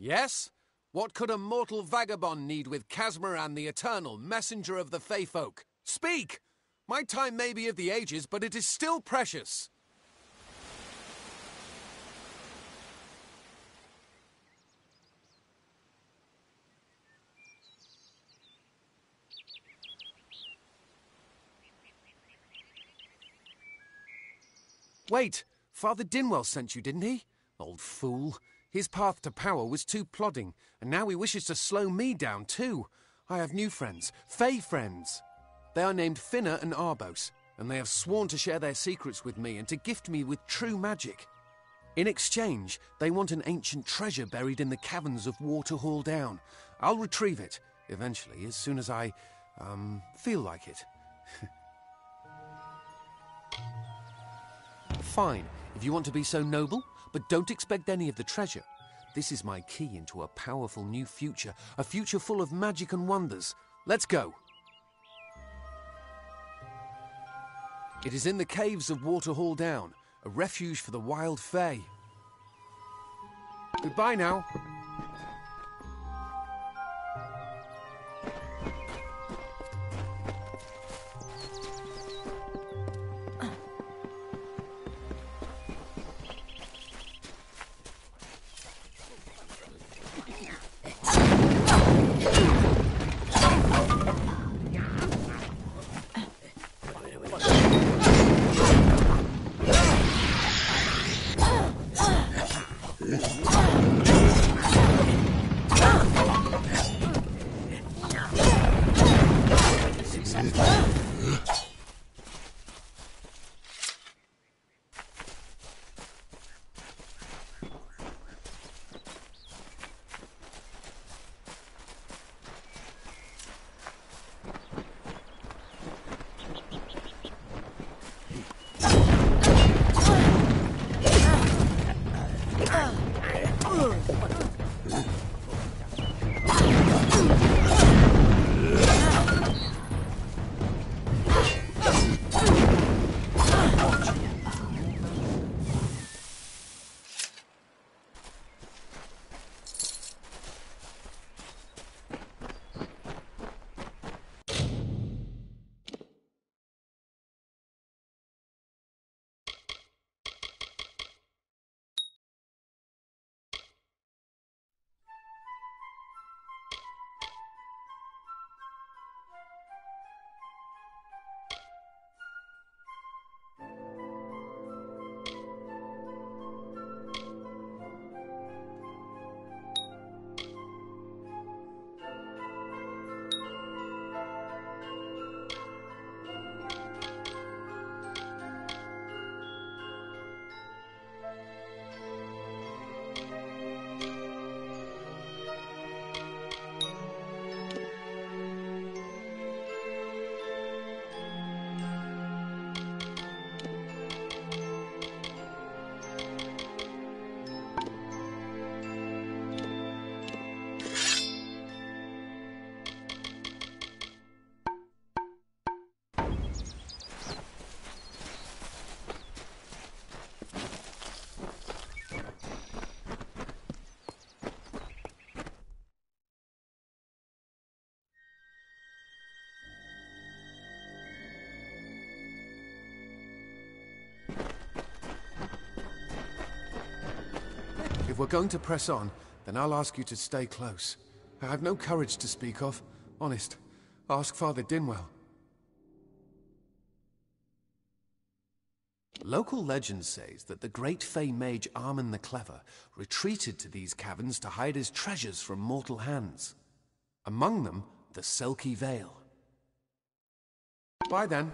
Yes? What could a mortal vagabond need with Casmaran the Eternal, messenger of the Fey folk? Speak! My time may be of the ages, but it is still precious. Wait, Father Dinwell sent you, didn't he? Old fool. His path to power was too plodding, and now he wishes to slow me down too. I have new friends, Fey friends. They are named Finna and Arbos, and they have sworn to share their secrets with me and to gift me with true magic. In exchange, they want an ancient treasure buried in the caverns of Waterhall Down. I'll retrieve it, eventually, as soon as I, feel like it. Fine, if you want to be so noble, but don't expect any of the treasure. This is my key into a powerful new future, a future full of magic and wonders. Let's go. It is in the caves of Waterhall Down, a refuge for the wild fae. Goodbye now. If we're going to press on, then I'll ask you to stay close. I have no courage to speak of. Honest. Ask Father Dinwell. Local legend says that the great Fey mage Armin the Clever retreated to these caverns to hide his treasures from mortal hands. Among them, the Selkie Veil. Bye then.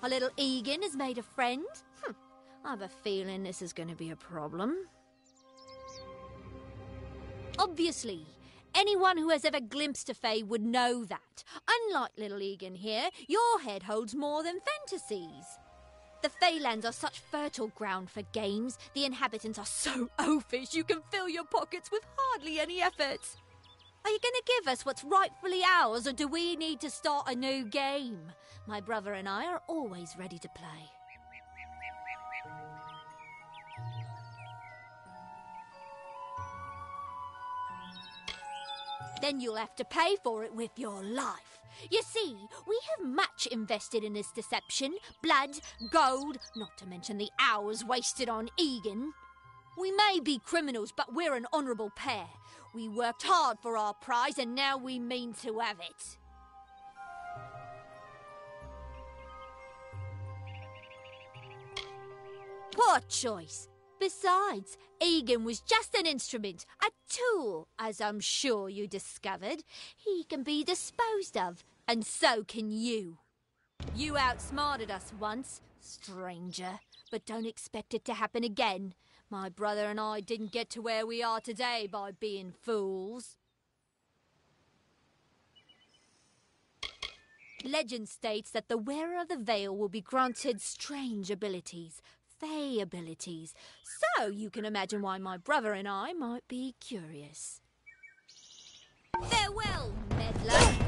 Our little Egan has made a friend. I've a feeling this is going to be a problem. Obviously, anyone who has ever glimpsed a fae would know that. Unlike little Egan here, your head holds more than fantasies. The Feylands are such fertile ground for games. The inhabitants are so oafish you can fill your pockets with hardly any effort. Are you going to give us what's rightfully ours, or do we need to start a new game? My brother and I are always ready to play. Then you'll have to pay for it with your life. You see, we have much invested in this deception. Blood, gold, not to mention the hours wasted on Egan. We may be criminals, but we're an honourable pair. We worked hard for our prize, and now we mean to have it. Poor choice. Besides, Egan was just an instrument, a tool, as I'm sure you discovered. He can be disposed of, and so can you. You outsmarted us once, stranger, but don't expect it to happen again. My brother and I didn't get to where we are today by being fools. Legend states that the wearer of the veil will be granted strange abilities, Fey abilities, so you can imagine why my brother and I might be curious. Farewell, meddler!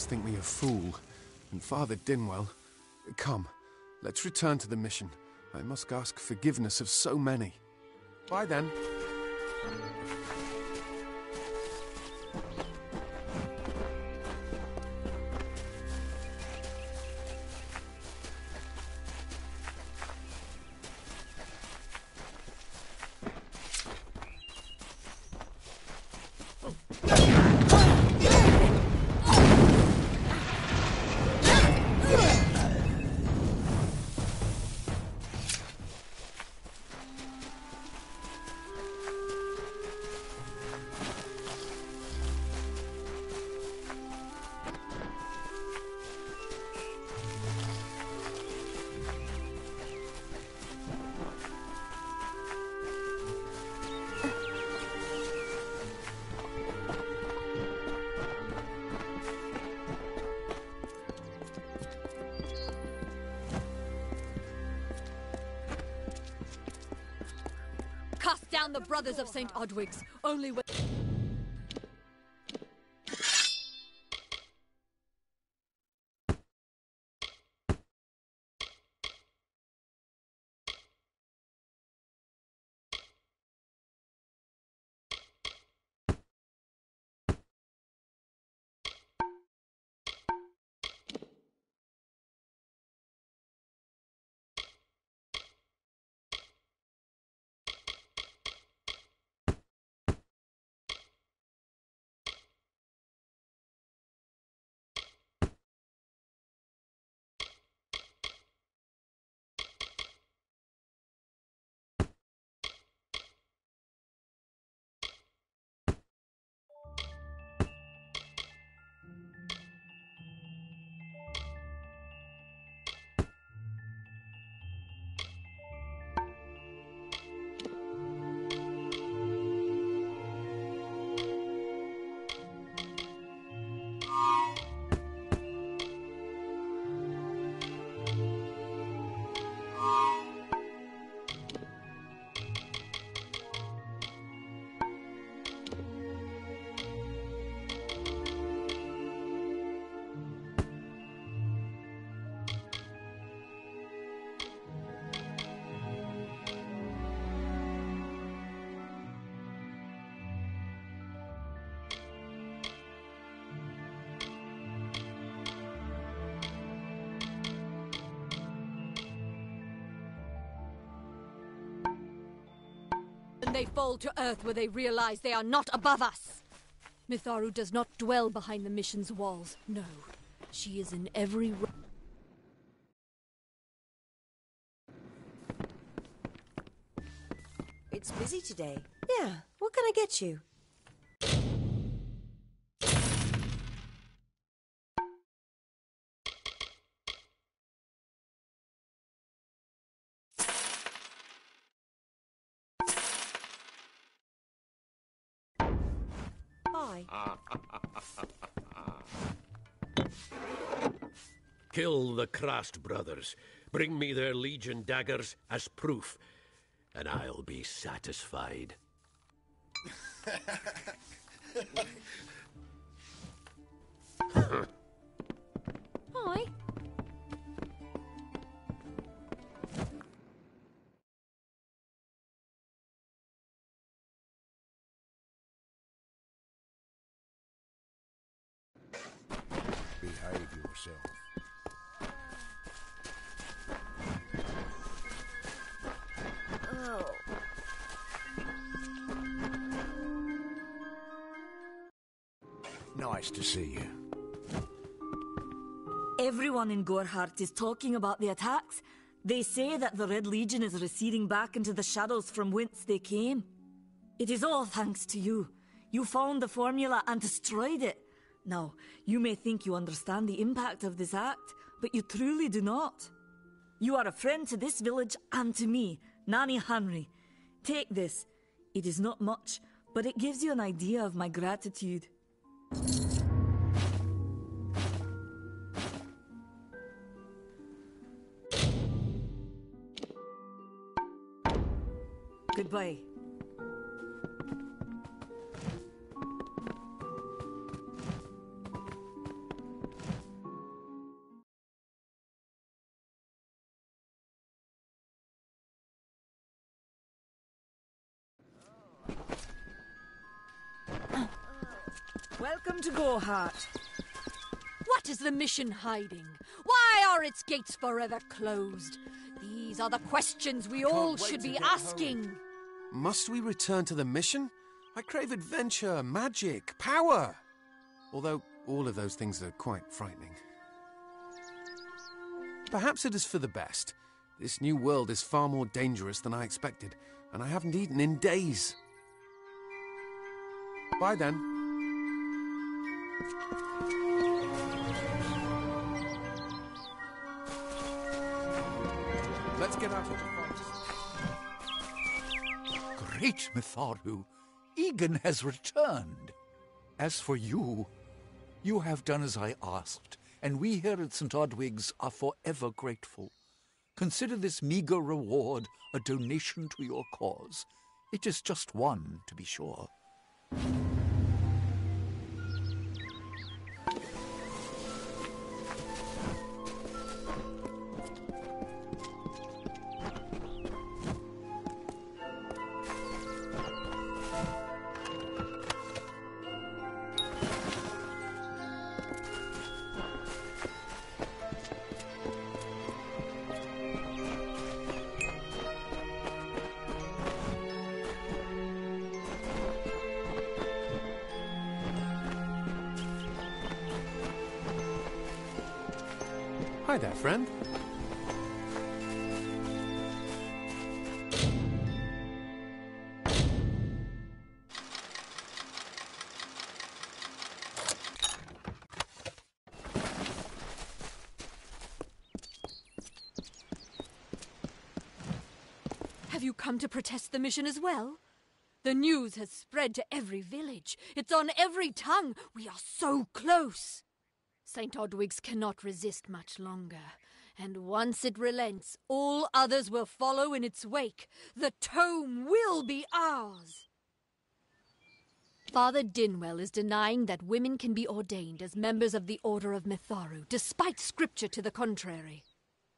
Think me a fool. And Father Dinwell, come, let's return to the mission. I must ask forgiveness of so many. Bye then. Cast down the brothers of St. Odwig's, only with... they fall to earth where they realize they are not above us. Mitharu does not dwell behind the mission's walls. No, she is in every... It's busy today. Yeah, what can I get you? Bye. Kill the Krast brothers. Bring me their Legion daggers as proof, and I'll be satisfied. Hi. Behave yourself. Oh. Nice to see you. Everyone in Gorhart is talking about the attacks. They say that the Red Legion is receding back into the shadows from whence they came. It is all thanks to you. You found the formula and destroyed it. Now, you may think you understand the impact of this act, but you truly do not. You are a friend to this village and to me, Nani Henry. Take this. It is not much, but it gives you an idea of my gratitude. Goodbye. Welcome to Gorhart. What is the mission hiding? Why are its gates forever closed? These are the questions we all should be asking. Must we return to the mission? I crave adventure, magic, power. Although all of those things are quite frightening. Perhaps it is for the best. This new world is far more dangerous than I expected, and I haven't eaten in days. Bye then. Let's get out of the forest. Great Mitharu, Egan has returned. As for you, you have done as I asked, and we here at St. Odwig's are forever grateful. Consider this meager reward a donation to your cause. It is just one, to be sure. Hi there, friend. Have you come to protest the mission as well? The news has spread to every village. It's on every tongue. We are so close. St. Odwig's cannot resist much longer, and once it relents, all others will follow in its wake. The tome will be ours. Father Dinwell is denying that women can be ordained as members of the Order of Mitharu, despite scripture to the contrary.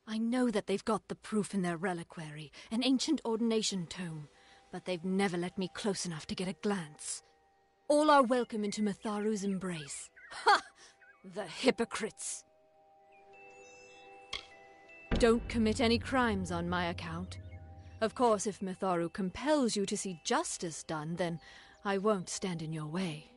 I know that they've got the proof in their reliquary, an ancient ordination tome, but they've never let me close enough to get a glance. All are welcome into Mitharu's embrace. Ha! The hypocrites! Don't commit any crimes on my account. Of course, if Mitharu compels you to see justice done, then I won't stand in your way.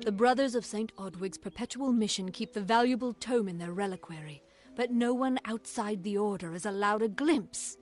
The Brothers of St. Odwig's perpetual mission keep the valuable tome in their reliquary, but no one outside the Order is allowed a glimpse.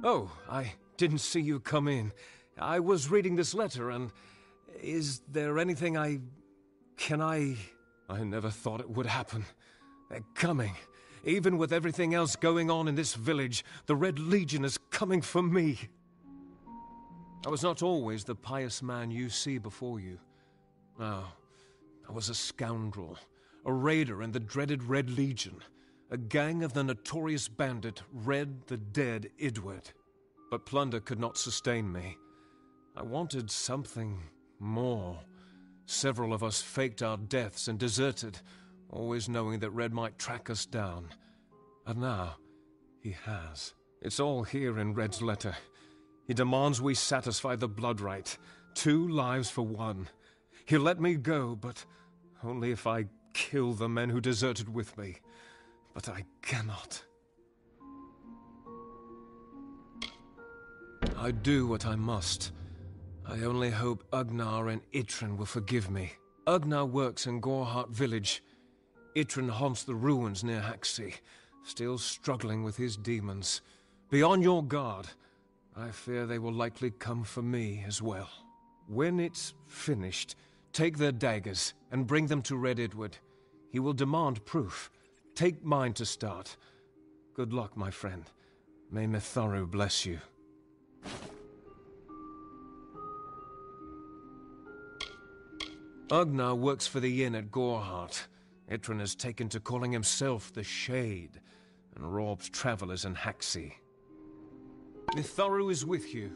Oh, I didn't see you come in. I was reading this letter, and is there anything I never thought it would happen. They're coming. Even with everything else going on in this village, the Red Legion is coming for me. I was not always the pious man you see before you. No, I was a scoundrel, a raider in the dreaded Red Legion. A gang of the notorious bandit, Red the Dead Edward. But plunder could not sustain me. I wanted something more. Several of us faked our deaths and deserted, always knowing that Red might track us down. And now, he has. It's all here in Red's letter. He demands we satisfy the blood rite. 2 lives for 1. He'll let me go, but only if I kill the men who deserted with me. But I cannot. I do what I must. I only hope Ugnar and Itrin will forgive me. Ugnar works in Gorhart village. Itrin haunts the ruins near Haxi, still struggling with his demons. Be on your guard. I fear they will likely come for me as well. When it's finished, take their daggers and bring them to Red Edward. He will demand proof. Take mine to start. Good luck, my friend. May Mitharu bless you. Ugnar works for the inn at Gorhart. Itrin has taken to calling himself the Shade, and robs travelers in Haxi. Mitharu is with you.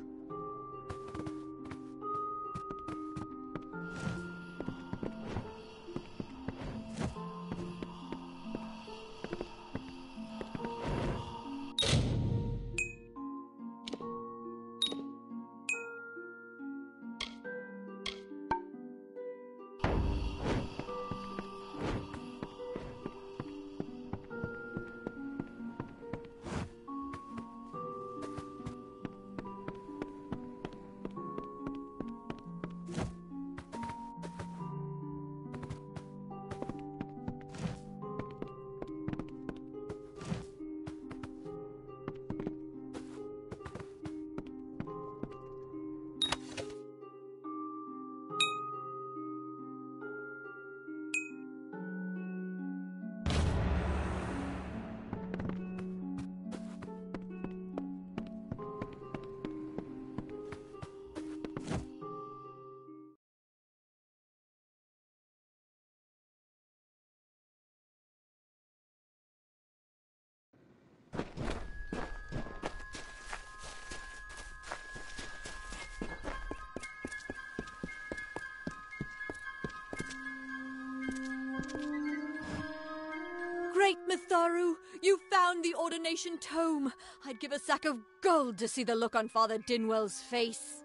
Great Mitharu! You found the ordination tome! I'd give a sack of gold to see the look on Father Dinwell's face.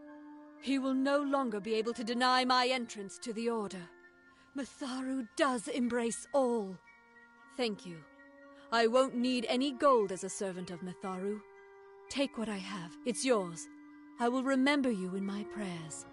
He will no longer be able to deny my entrance to the Order. Mitharu does embrace all. Thank you. I won't need any gold as a servant of Mitharu. Take what I have. It's yours. I will remember you in my prayers.